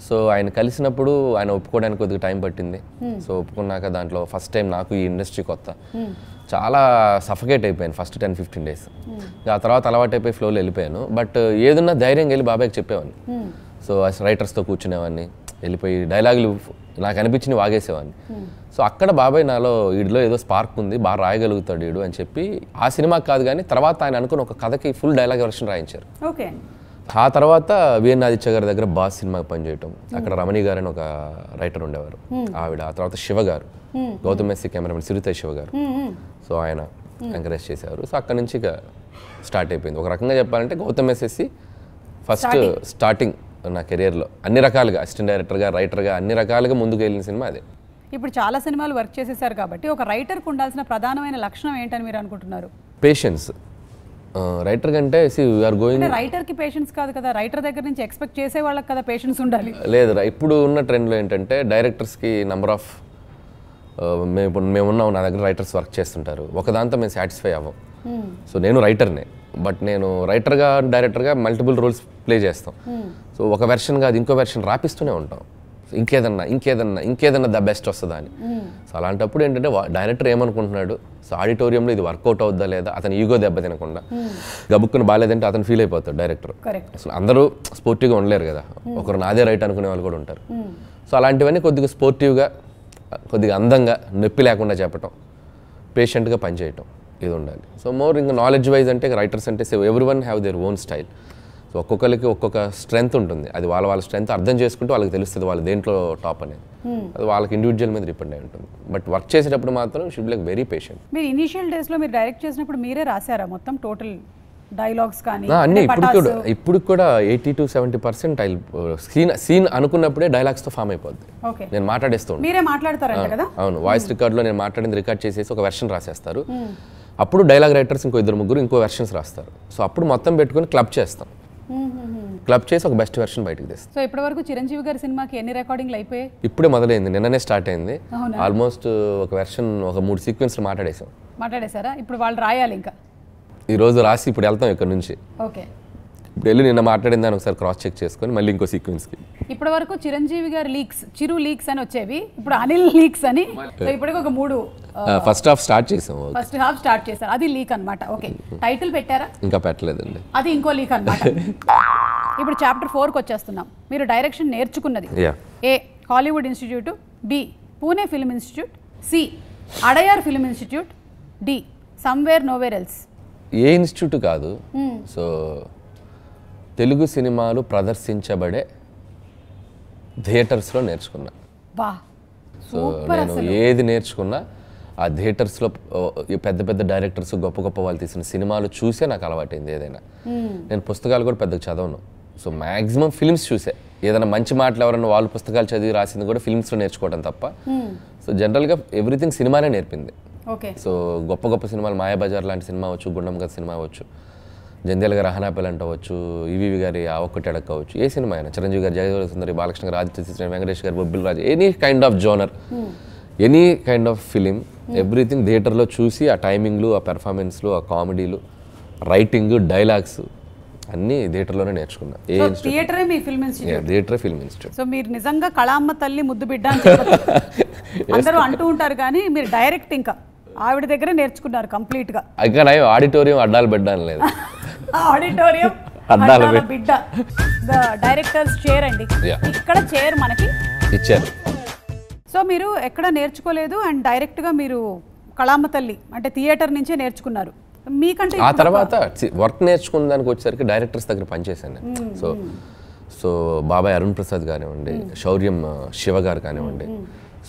So ఆయన కలిసినప్పుడు ఆయన ఒప్పుకోవడానికి కొద్దిగా టైం పట్టింది. సో ఒప్పుకున్నాక దాంట్లో ఫస్ట్ టైం నాకు ఈ ఇండస్ట్రీ కొత్త, చాలా సఫకేట్ అయిపోయాను ఫస్ట్ 10-15 డేస్. ఆ తర్వాత అలవాటు అయిపోయి ఫ్లోలో వెళ్ళిపోయాను. బట్ ఏదన్నా ధైర్యంగా వెళ్ళి బాబాయ్కి చెప్పేవాడిని. సో రైటర్స్తో కూర్చునేవాడిని, వెళ్ళిపోయి డైలాగులు నాకు అనిపించినవి వాగేసేవాడిని. సో అక్కడ బాబాయ్ నాలో వీడిలో ఏదో స్పార్క్ ఉంది, బాగా రాయగలుగుతాడు వీడు అని చెప్పి ఆ సినిమాకి కాదు కానీ తర్వాత ఆయన అనుకుని ఒక కథకి ఫుల్ డైలాగ్ వర్షన్ రాయించారు. ఓకే. ఆ తర్వాత విఎన్ ఆదిత్య గారి దగ్గర బాస్ సినిమాకి పనిచేయటం, అక్కడ రమణి గారు అని ఒక రైటర్ ఉండేవారు ఆవిడ. ఆ తర్వాత శివ గారు, గౌతమ్ SSC కెమెరామెన్ సిరితేజ్ శివ గారు, సో ఆయన ఎంకరేజ్ చేశారు. సో అక్కడ నుంచి ఇక స్టార్ట్ అయిపోయింది. ఒక రకంగా చెప్పాలంటే గౌతమ్ SSC ఫస్ట్ స్టార్టింగ్ నా కెరియర్లో అన్ని రకాలుగా అసిస్టెంట్ డైరెక్టర్గా, రైటర్గా అన్ని రకాలుగా ముందుకు వెళ్ళిన సినిమా అదే. ఇప్పుడు చాలా సినిమాలు వర్క్ చేసేసారు కాబట్టి ఒక రైటర్కి ఉండాల్సిన ప్రధానమైన లక్షణం ఏంటని మీరు అనుకుంటున్నారు? పేషెన్స్. రైటర్ కంటే రైటర్కి పేషెన్స్ కాదు కదా, రైటర్ దగ్గర నుంచి ఎక్స్పెక్ట్ చేసే వాళ్ళకి కదా పేషెన్స్ ఉండాలి. లేదు, ఇప్పుడు ఉన్న ట్రెండ్లో ఏంటంటే డైరెక్టర్స్కి నెంబర్ ఆఫ్ మేమున్నాం, నా దగ్గర రైటర్స్ వర్క్ చేస్తుంటారు, ఒకదాంతో మేము సాటిస్ఫై అవ్వం. సో నేను రైటర్నే, బట్ నేను రైటర్గా డైరెక్టర్గా మల్టిపుల్ రోల్స్ ప్లే చేస్తాం. సో ఒక వెర్షన్ కాదు ఇంకో వెర్షన్ రాపిస్తూనే ఉంటాం, ఇంకేదన్నా ద బెస్ట్ వస్తుందా అని. సో అలాంటప్పుడు ఏంటంటే డైరెక్టర్ ఏమనుకుంటున్నాడు, సో ఆడిటోరియంలో ఇది వర్కౌట్ అవుద్దా లేదా, అతను ఈగో దెబ్బ తినకుండా గబుక్కుని బాగాలేదంటే అతను ఫీల్ అయిపోతాడు డైరెక్టర్. అసలు అందరూ స్పోర్టివ్గా ఉండలేరు కదా, ఒకరు నాదే రైట్ అనుకునే వాళ్ళు కూడా ఉంటారు. సో అలాంటివన్నీ కొద్దిగా స్పోర్టివ్గా, కొద్దిగా అందంగా, నొప్పి లేకుండా చెప్పటం, పేషెంట్గా పనిచేయటం, ఇది ఉండాలి. సో మోర్ ఇంకా నాలెడ్జ్ వైజ్ అంటే రైటర్స్ అంటే every one have their own style. So ఒక్కొక్కరికి ఒక్కొక్క స్ట్రెంగ్త్ ఉంటుంది, అది వాళ్ళ స్ట్రెంగ్త్ అర్థం చేసుకుంటే వాళ్ళకి తెలుస్తుంది వాళ్ళు దేంట్లో టాప్ అనేది. అది వాళ్ళకి ఇండివిజువల్ మీద డిపెండ్ అయి ఉంటుంది. బట్ వర్క్ చేసేటప్పుడు మాత్రం should be like very patient. మీరు ఇనిషియల్ డేస్లో మీరు డైరెక్ట్ చేసినప్పుడు మీరే రాశారా మొత్తం టోటల్ డైలాగ్స్ కానీ అన్నీ? ఇప్పుడు కూడా 80-70% సీన్ అనుకున్నప్పుడే డైలాగ్స్తో ఫామ్ అయిపోద్ది. నేను మాట్లాడేస్తూ మీరే మాట్లాడతారంట కదా? అవును, వాయిస్ రికార్డ్లో నేను మాట్లాడింది రికార్డ్ చేసేసి ఒక వెర్షన్ రాసేస్తారు. అప్పుడు డైలాగ్ రైటర్స్ ఇంకో 2-3 ఇంకో వెర్షన్స్ రాస్తారు. సో అప్పుడు మొత్తం పెట్టుకుని క్లబ్ చేస్తాం, క్లబ్ చేసి ఒక బెస్ట్ వెర్షన్ బయటకు తెస్తాం. సో ఇప్పటివరకు చిరంజీవి గారి సినిమాకి ఎన్ని రికార్డింగ్లు అయిపోయాయి? ఇప్పుడే మొదలైంది, నిన్ననే స్టార్ట్ అయింది. ఆల్మోస్ట్ ఒక వెర్షన్ ఒక 3 సీక్వెన్స్లు మాట్లాడేసారా? ఇప్పుడు వాళ్ళు రాయాలి ఇంకా. ఈరోజు రాసి ఇప్పుడు వెళ్తాం ఇక్కడ నుంచి. ఓకే. ఇప్పుడు వెళ్ళి నిన్న మాట్లాడిన దాన్ని ఒకసారి క్రాస్ చెక్ చేసుకొని మళ్ళీ ఇంకో సీక్వెన్స్కి. ఇప్పటి వరకు చిరంజీవి గారి లీక్స్, చిరు లీక్స్ అని వచ్చేవి, ఇప్పుడు అనిల్ లీక్స్ అని. సో ఇప్పటికి ఒక 3 ఫస్ట్ హాఫ్ స్టార్ట్ చేసాం. ఫస్ట్ హాఫ్ స్టార్ట్ చేశారు, అది లీక్ అన్నమాట. ఓకే, టైటిల్ పెట్టారా? ఇంకా పెట్టలేదండి, అది ఇంకో లీక్ అన్నమాట. ఇప్పుడు చాప్టర్ 4కి వచ్చేస్తున్నాం. మీరు డైరెక్షన్ నేర్చుకున్నది A Hollywood institute, B Pune film institute, C Adyar film institute, D somewhere nowhere else. ఏ ఇన్స్టిట్యూట్ కాదు. సో తెలుగు సినిమాలు ప్రదర్శించబడే థియేటర్స్లో నేర్చుకున్నా. బా, సో నేను ఏది నేర్చుకున్నా ఆ థియేటర్స్లో పెద్ద పెద్ద డైరెక్టర్స్ గొప్ప గొప్ప వాళ్ళు తీసిన సినిమాలు చూసే నాకు అలవాటైంది. ఏదైనా నేను పుస్తకాలు కూడా పెద్దగా చదవను. సో మ్యాక్సిమం ఫిల్మ్స్ చూసే, ఏదైనా మంచి మాటలు ఎవరన్నా వాళ్ళు పుస్తకాలు చదివి రాసింది కూడా ఫిల్మ్స్లో నేర్చుకోవడం తప్ప. సో జనరల్గా ఎవ్రీథింగ్ సినిమానే నేర్పింది. సో గొప్ప గొప్ప సినిమాలు, మాయాబజార్ లాంటి సినిమా అవచ్చు, గుండం గత సినిమా అవచ్చు, జంధ్యాల గారి అహనాపల్ అంటవచ్చు, ఈవీవి గారి ఆ ఒక్కటి అడక్కవచ్చు, ఏ సినిమా అయినా, చిరంజీవి గారి జగదేవ సుందరి, బాలకృష్ణ గారు, Aditya Venkatesh garu, Bobbili Raju, any kind of genre, any kind of film, everything థియేటర్లో చూసి ఆ టైమింగ్లు, ఆ పెర్ఫార్మెన్స్లు, ఆ కామెడీలు, రైటింగ్, డైలాగ్స్ అన్నీ థియేటర్లోనే నేర్చుకున్నా. థియేటరే మీ ఫిల్మ్ ఇన్స్టిట్యూట్? థియేటరే ఫిల్మ్ ఇన్స్టిట్యూట్. సో మీరు నిజంగా కళామ్మ తల్లి ముద్దు బిడ్డ అని చెప్పచ్చు. అందరూ అంటూ ఉంటారు కానీ మీరు డైరెక్ట్ ఇంకా ఆవిడ దగ్గర నేర్చుకున్నారు కంప్లీట్గా. ఇంకా నయం ఆడిటోరియం అడ్డాలు బిడ్డ లేదు, ఆడిటోరియం అడ్డాల బిడ్డ. డైరెక్టర్స్ చైర్ అండి, ఇక్కడ చైర్ మనకి ఇచ్చారు. సో మీరు ఎక్కడ నేర్చుకోలేదు అండ్ డైరెక్ట్గా మీరు కళామ్మ తల్లి అంటే థియేటర్ నుంచే నేర్చుకున్నారు. మీకంటే ఆ తర్వాత వర్క్ నేర్చుకున్న దానికి వచ్చేసరికి డైరెక్టర్స్ దగ్గర పనిచేశాను నేను. సో బాబాయ్ అరుణ్ ప్రసాద్ కానివ్వండి, శౌర్యం శివ గారు కానివ్వండి,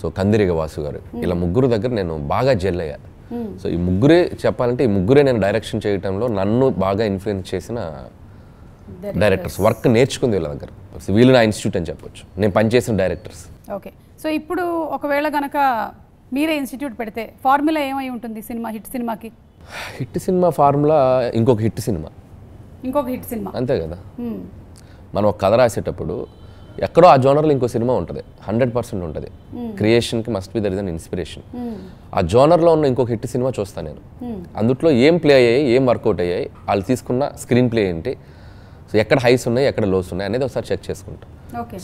సో కందిరిగ వాసు గారు, ఇలా ముగ్గురు దగ్గర నేను బాగా జెల్ అయ్యా. సో ఈ ముగ్గురే చెప్పాలంటే, ఈ ముగ్గురే నేను డైరెక్షన్ చేయడంలో నన్ను బాగా ఇన్ఫ్లుయెన్స్ చేసిన డైరెక్టర్స్. వర్క్ నేర్చుకుంది వీళ్ళ దగ్గర. వీళ్ళు నా ఇన్స్టిట్యూట్ అని చెప్పొచ్చు, నేను పనిచేసిన డైరెక్టర్స్. ఓకే, సో ఇప్పుడు ఒకవేళ కనుక మీరే ఇన్స్టిట్యూట్ పెడితే ఫార్ములా ఏమై ఉంటుంది సినిమా, హిట్ సినిమాకి? హిట్ సినిమా ఫార్ములా ఇంకొక హిట్ సినిమా, ఇంకొక హిట్ సినిమా, అంతే కదా. మనం ఒక కథ రాసేటప్పుడు ఎక్కడో ఆ జోనర్లో ఇంకో సినిమా ఉంటుంది, 100% ఉంటుంది. క్రియేషన్కి must be there is an inspiration. ఆ జోనర్లో ఉన్న ఇంకొక హిట్ సినిమా చూస్తాను నేను. అందుట్లో ఏం ప్లే అయ్యాయి, ఏం వర్కౌట్ అయ్యాయి, వాళ్ళు తీసుకున్న స్క్రీన్ ప్లే ఏంటి, సో ఎక్కడ హైస్ ఉన్నాయి, ఎక్కడ లోస్ ఉన్నాయి అనేది ఒకసారి చెక్ చేసుకుంటాం.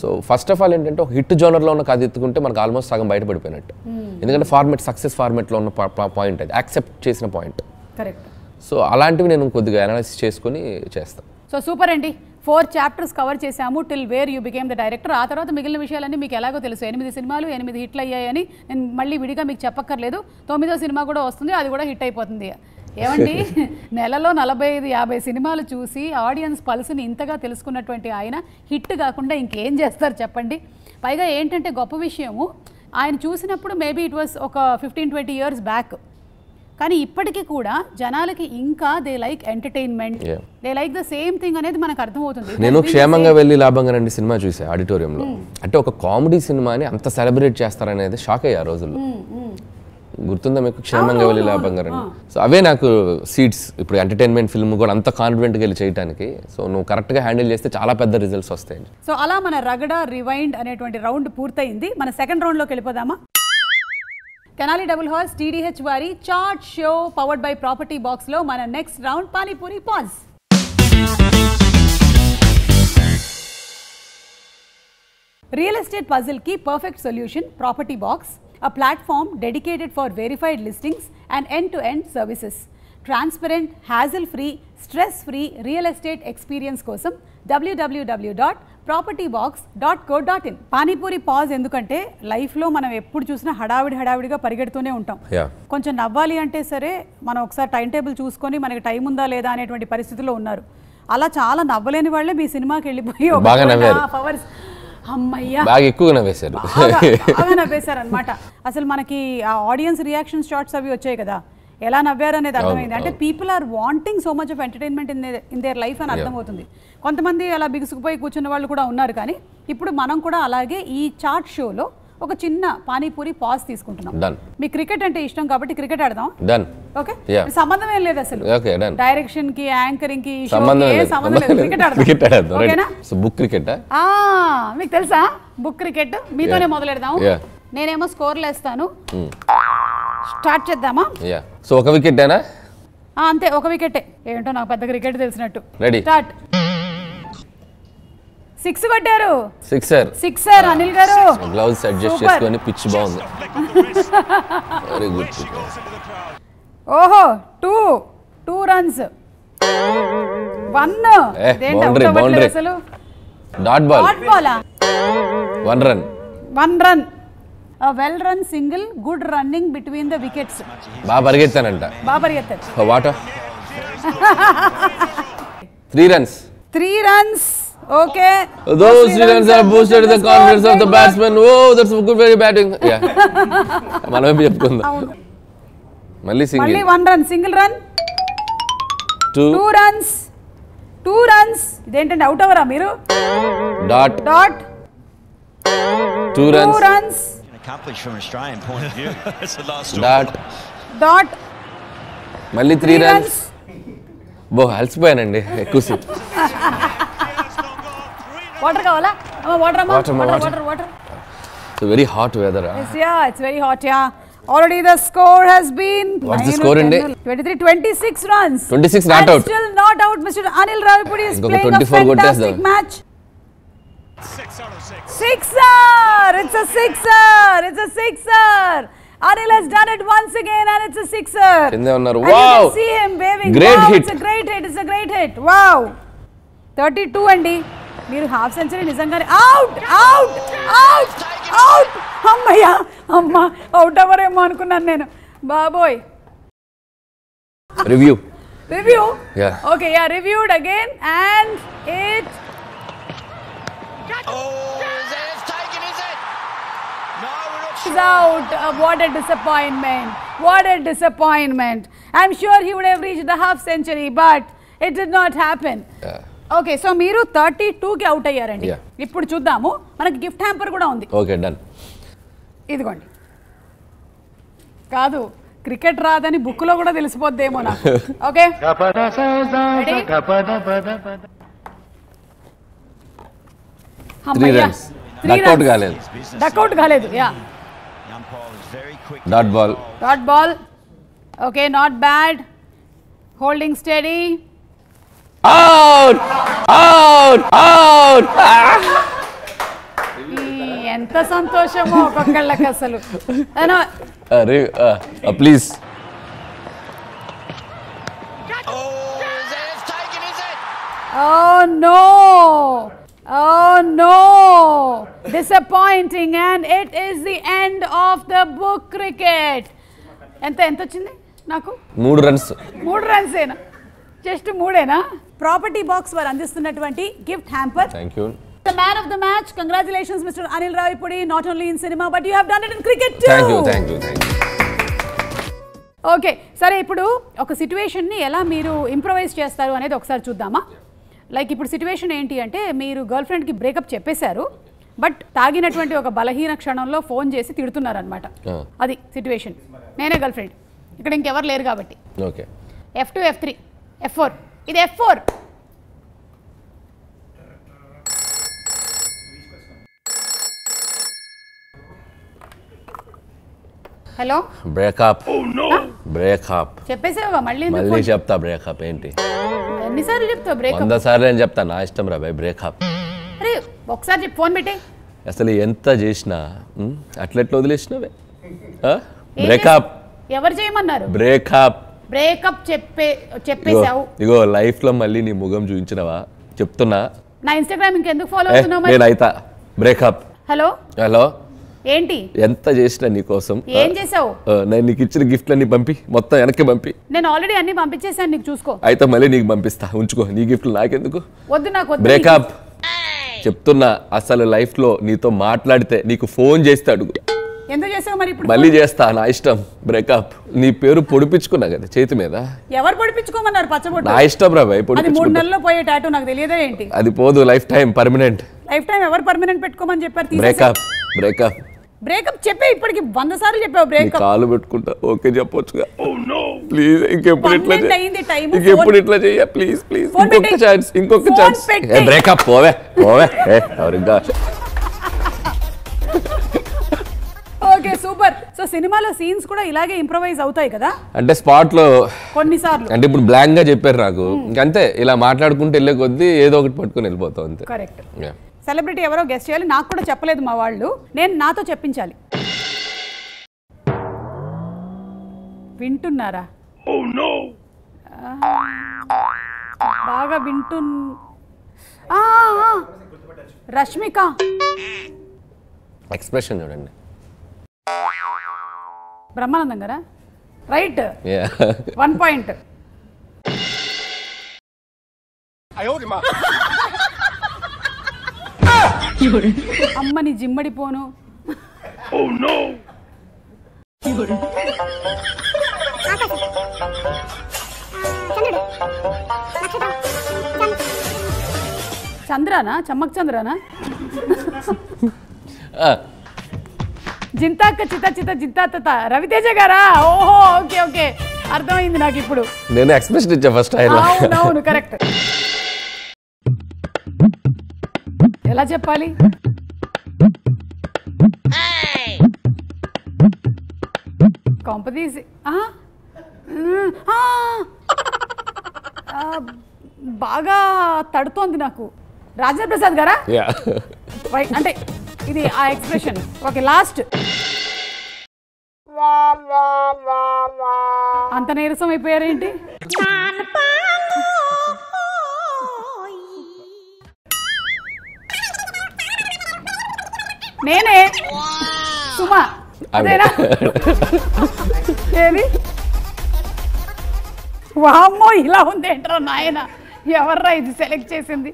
సో ఫస్ట్ ఆఫ్ ఆల్ ఏంటంటే, ఒక హిట్ జోనర్లో ఉన్న కథ ఎత్తుకుంటే మనకు ఆల్మోస్ట్ సగం బయటపడిపోయినట్టు. ఎందుకంటే ఫార్మెట్, సక్సెస్ ఫార్మెట్లో ఉన్న పాయింట్ అది, యాక్సెప్ట్ చేసిన పాయింట్. కరెక్ట్. సో అలాంటివి నేను కొద్దిగా అనాలిసిస్ చేసుకొని చేస్తాను. సో సూపర్ అండి, 4 చాప్టర్స్ కవర్ చేశాము, till where you became the director. ఆ తర్వాత మిగిలిన విషయాలన్నీ మీకు ఎలాగో తెలుసు. 8 సినిమాలు 8 హిట్లు అయ్యాయని నేను మళ్ళీ విడిగా మీకు చెప్పక్కర్లేదు. 9వ సినిమా కూడా వస్తుంది, అది కూడా హిట్ అయిపోతుంది. ఏమండి, నెలలో 45-50 సినిమాలు చూసి ఆడియన్స్ పల్స్ని ఇంతగా తెలుసుకున్నటువంటి ఆయన హిట్ కాకుండా ఇంకేం చేస్తారు చెప్పండి? పైగా ఏంటంటే గొప్ప విషయము, ఆయన చూసినప్పుడు మేబీ ఇట్ వాస్ ఒక 15-20 ఇయర్స్ బ్యాక్, కానీ ఇప్పటికీ కూడా జనాలకి ఇంకా they like entertainment, they like the same thing అనేది మనకు అర్థమవుతుంది. నేను క్షేమంగా వెళ్ళి లాభంగా రండి సినిమా చూసా ఆడిటోరియంలో. అంటే ఒక కామెడీ సినిమాని అంత సెలబ్రేట్ చేస్తారనేది షాక్ అయ్యా రోజుల్లో. గుర్తుందా మీకు? క్షేమంగా వెళ్ళి లాభంగా రండి. సో అవే నాకు సీట్స్. ఇప్పుడు ఎంటర్టైన్మెంట్ ఫిల్మ్ కూడా అంత కాన్ఫిడెంట్గా వెళ్ళి చేయడానికి, సో నువ్వు కరెక్ట్గా హ్యాండిల్ చేస్తే చాలా పెద్ద రిజల్ట్స్ వస్తాయి. సో అలా మన రగడ రివైండ్ అనేటువంటి రౌండ్ పూర్తయింది. మన సెకండ్ రౌండ్లోకి వెళ్ళిపోదామా? తెనాలి డబుల్ హార్స్ TDH వారి chat show powered by property బాక్స్లో మన next round pani puri pause. Real estate పజిల్కి perfect solution property box, a platform dedicated for verified listings and end-to-end services. Transparent, hassle-free, stress-free real estate experience కోసం www.propertybox.co.in. Panipuri pause ఎందుకంటే లైఫ్లో మనం ఎప్పుడు చూసినా హడావిడిగా పరిగెడుతూనే ఉంటాం. కొంచెం నవ్వాలి అంటే సరే మనం ఒకసారి టైం టేబుల్ చూసుకొని మనకి టైం ఉందా లేదా అనేటువంటి పరిస్థితుల్లో ఉన్నారు. అలా చాలా నవ్వలేని వాళ్ళే మీ సినిమాకి వెళ్ళిపోయి అవర్స్ బాగా ఎక్కువగా నవ్వేశారు, బాగా నవ్వేశారు అనమాట. అసలు మనకి ఆ ఆడియన్స్ రియాక్షన్ షాట్స్ అవి వచ్చాయి కదా, ఎలా నవ్వారు అనేది అర్థమైంది. అంటే people are wanting so much of entertainment in their life అని అర్థమవుతుంది. కొంతమంది అలా బిగుసుకుపోయి కూర్చున్న వాళ్ళు కూడా ఉన్నారు. కానీ ఇప్పుడు మనం కూడా అలాగే ఈ చాట్ షోలో ఒక చిన్న పానీపూరి పాజ్ తీసుకుంటున్నాం. మీ క్రికెట్ అంటే ఇష్టం కాబట్టి క్రికెట్ ఆడదాం. ఓకే, సంబంధం ఏం లేదు అసలు, డైరెక్షన్ కి యాంకరింగ్ కి సంబంధం లేదు, క్రికెట్ ఆడదాం. ఓకేనా? బుక్ క్రికెట్ మీకు తెలుసా? బుక్ క్రికెట్ మీతోనే మొదలెడదాం. నేనేమో స్కోర్లు వేస్తాను. స్టార్ట్ చేద్దామా? సో ఒక వికెట్ అంతే, ఒక వికెటే. ఏంటో నాకు పెద్ద క్రికెట్ తెలిసినట్టు. Ready, start. 6 కొట్టారు. సిక్సర్ అనిల్ గారు. గ్లౌస్ అడ్జస్ట్ చేసుకొని పిచ్ బాగుంది. Very good. ఓహో 2 runs 1 బౌండరీ అసలు dot ball 1 run a well run single good running between the wickets. బాగా పరిగెత్తానంట. Water 3 runs. Okay. Those 3 runs have boosted the confidence of the batsman. Oh, that's good, very batting. Yeah. మనమే చెప్పుకుందాం. మళ్ళీ 1 run, single run. 2 runs. ఇదేంటండి out అవరా మీరు? Dot 2 runs. Accomplished from an Australian point of view. That's the last dot మళ్ళీ 3 runs. అలసిపోయానండి ఎక్కువ. Water కావాలా? Water. So very hot weather. Yeah, it's very hot. Yeah. Already the score has been. What's the score in 26 runs. 26 not out. Still not out. Mr. Anil Ravipudi is playing a fantastic match. 6 out of 6. Sixer! It's a sixer. Anil has done it once again and it's a sixer. Wow! You can see him waving. Great hit. It's a great hit. Wow. 32 అండి. మీరు half century నిజంగానే out. అమ్మయ్యా out అవరేమో అనుకున్నాను నేను. బాబోయ్. Review. Yeah. Okay, yeah, reviewed again and it. They've taken, is it? No, we're not sure. Is out. What a disappointment. I'm sure he would have reached the half century, but it did not happen. Yeah. Okay, so మీరు 32 కి out అయ్యారండి. Yeah. ఇప్పుడు చూద్దాము, మనకి gift hamper కూడా ఉంది. Okay, done. ఇదిగోండి. కాదు, క్రికెట్ రాదని బుక్ లో కూడా తెలిసిపోద్దేమో నాకు. ఓకే, డక్అవుట్ కాలేదు. Yeah, dot ball. Okay, not bad. Holding study. Out. ఎంత సంతోషమో ఒక్కొక్కళ్ళకి అసలు. Please. Oh no, disappointing, and it is the end of the book cricket. ఎంత వచ్చింది నాకు? 3 runs. 3 runs ఏనా? జస్ట్ 3ఏనా? ప్రాపర్టీ బాక్స్ వారు అందిస్తున్నటువంటి gift hamper. Thank you. The man of the match. Congratulations, Mr. Anil Ravipudi. Not only in cinema, but you have done it in cricket too. Thank you. Okay, సరే, ఇప్పుడు ఒక సిచ్యువేషన్ని ఎలా మీరు improvise చేస్తారు అనేది ఒకసారి చూద్దామా? లైక్ ఇప్పుడు సిచ్యువేషన్ ఏంటి అంటే, మీరు గర్ల్ ఫ్రెండ్కి బ్రేకప్ చెప్పేశారు, బట్ తాగినటువంటి ఒక బలహీన క్షణంలో ఫోన్ చేసి తిడుతున్నారనమాట. అది సిచ్యువేషన్. నేనే గర్ల్ ఫ్రెండ్, ఇక్కడ ఇంకెవరు లేరు కాబట్టి. Okay, F2, F3, F4. ఇది F4. Hello, breakup. చెప్పేసావా? మళ్ళీ చెప్తా. బ్రేకప్ ఏంటి? ఎన్నిసార్లు చెప్తావు బ్రేకప్? 100 సార్లు నేను చెప్తా. నా ఇష్టం రా బాయ్, బ్రేకప్. అరే ఒకసారి చెప్పు, ఫోన్ పెట్టే. అసలు ఎంత చేసినా అట్లా వదిలేసినవే. బ్రేకప్ ఎవరు చేయమన్నారు? బ్రేకప్ చెప్పేసావు. ఇగో లైఫ్ లో మళ్ళీ నీ ముఖం చూపించినవా చెప్తున్నా. నా ఇన్స్టాగ్రామ్ ఇంకెందుకు ఫాలో అవుతున్నావు? నేను అయితా. బ్రేకప్. హలో ఏంటి? ఎంత చేసినా నీకోసం. ఏం చేసావు? నేను నీకు ఇచ్చిన గిఫ్ట్లన్నీ పంపి మొత్తం వెనక్కి పంపి. నేను ఆల్రెడీ అన్ని పంపించేసాను, నీకు చూసుకో. అయితే మళ్ళీ నీకు పంపిస్తా, ఉంచుకో. నీ గిఫ్ట్లు నాకెందుకు? వద్దు, నాకు వద్దు. బ్రేకప్ చెప్తున్నా. అసలు లైఫ్ లో నీతో మాట్లాడితే నీకు ఫోన్ చేస్తే అడుగు. ఎందుకు చేసావు మరి? ఇప్పుడు మళ్ళీ చేస్తా, నా ఇష్టం. బ్రేకప్. నీ పేరు పొడిపించుకున్నా కదా చేతి మీద. ఎవరు పొడిపించుకోమన్నారు? పచ్చబొట్టు. నా ఇష్టం రా భయ్. 3 నెలల్లో పోయే టాటూ నాకు తెలియదా ఏంటి? అది పోదు, life time permanent. Life time ఎవరు పర్మనెంట్ పెట్టుకోమని చెప్పారు? బ్రేకప్ చెప్పే. ఇప్పటికి 100 సార్లు చెప్పావు బ్రేకప్. కాలు పెట్టుకుంటా. ఓకే చెప్పొచ్చుగా. ప్లీజ్ ఇంకెప్పుడు ఇట్లా చెయ్య. ప్లీజ్ ఇంకొక ఛాన్స్. బ్రేకప్. పోవే ఎవరిగా. Okay, super. సో సినిమాలో సీన్స్ కూడా ఇలాగే ఇంప్రవైజ్ అవుతాయి కదా? అంటే స్పాట్ లో కొన్నిసార్లు. అంటే ఇప్పుడు బ్లాంక్ గా చెప్పారు నాకు, ఇంకంతే. ఇలా మాట్లాడుకుంటూ వెళ్ళే కొద్దీ ఏదో ఒకటి పట్టుకుని వెళ్ళిపోతాం అంతే. కరెక్ట్. సెలబ్రిటీ ఎవరో గెస్ట్ చేయాలి. నాకు కూడా చెప్పలేదు మా వాళ్ళు, నేను నాతో చెప్పించాలి. వింటున్నారా? బాగా రష్మిక. ఎక్స్ప్రెషన్ చూడండి. బ్రహ్మానందం గారా? Right, 1 point. అమ్మని జిమ్మడిపోను. చంద్రానా? చమ్మక్ చంద్రానా? జింతాక్క చిత చిత జింతాత రవితేజ గారా? ఓహో, ఓకే ఓకే, అర్థమైంది నాకు ఇప్పుడు. నేను ఎక్స్ప్రెషన్ ఇచ్చా ఫస్ట్. అవును, కరెక్ట్. ఎలా చెప్పాలి? కాంపదీసి బాగా తడుతోంది నాకు. రాజేంద్ర ప్రసాద్ గారా? అంటే ఇది ఆ ఎక్స్ప్రెషన్. Okay, last. అంత నీరసం అయిపోయారేంటి? నేనే సుమా. అదేనా? ఏది? వామ్మో, ఇలా ఉంది ఏంట్రా నాయన, ఎవర్రా ఇది సెలెక్ట్ చేసింది?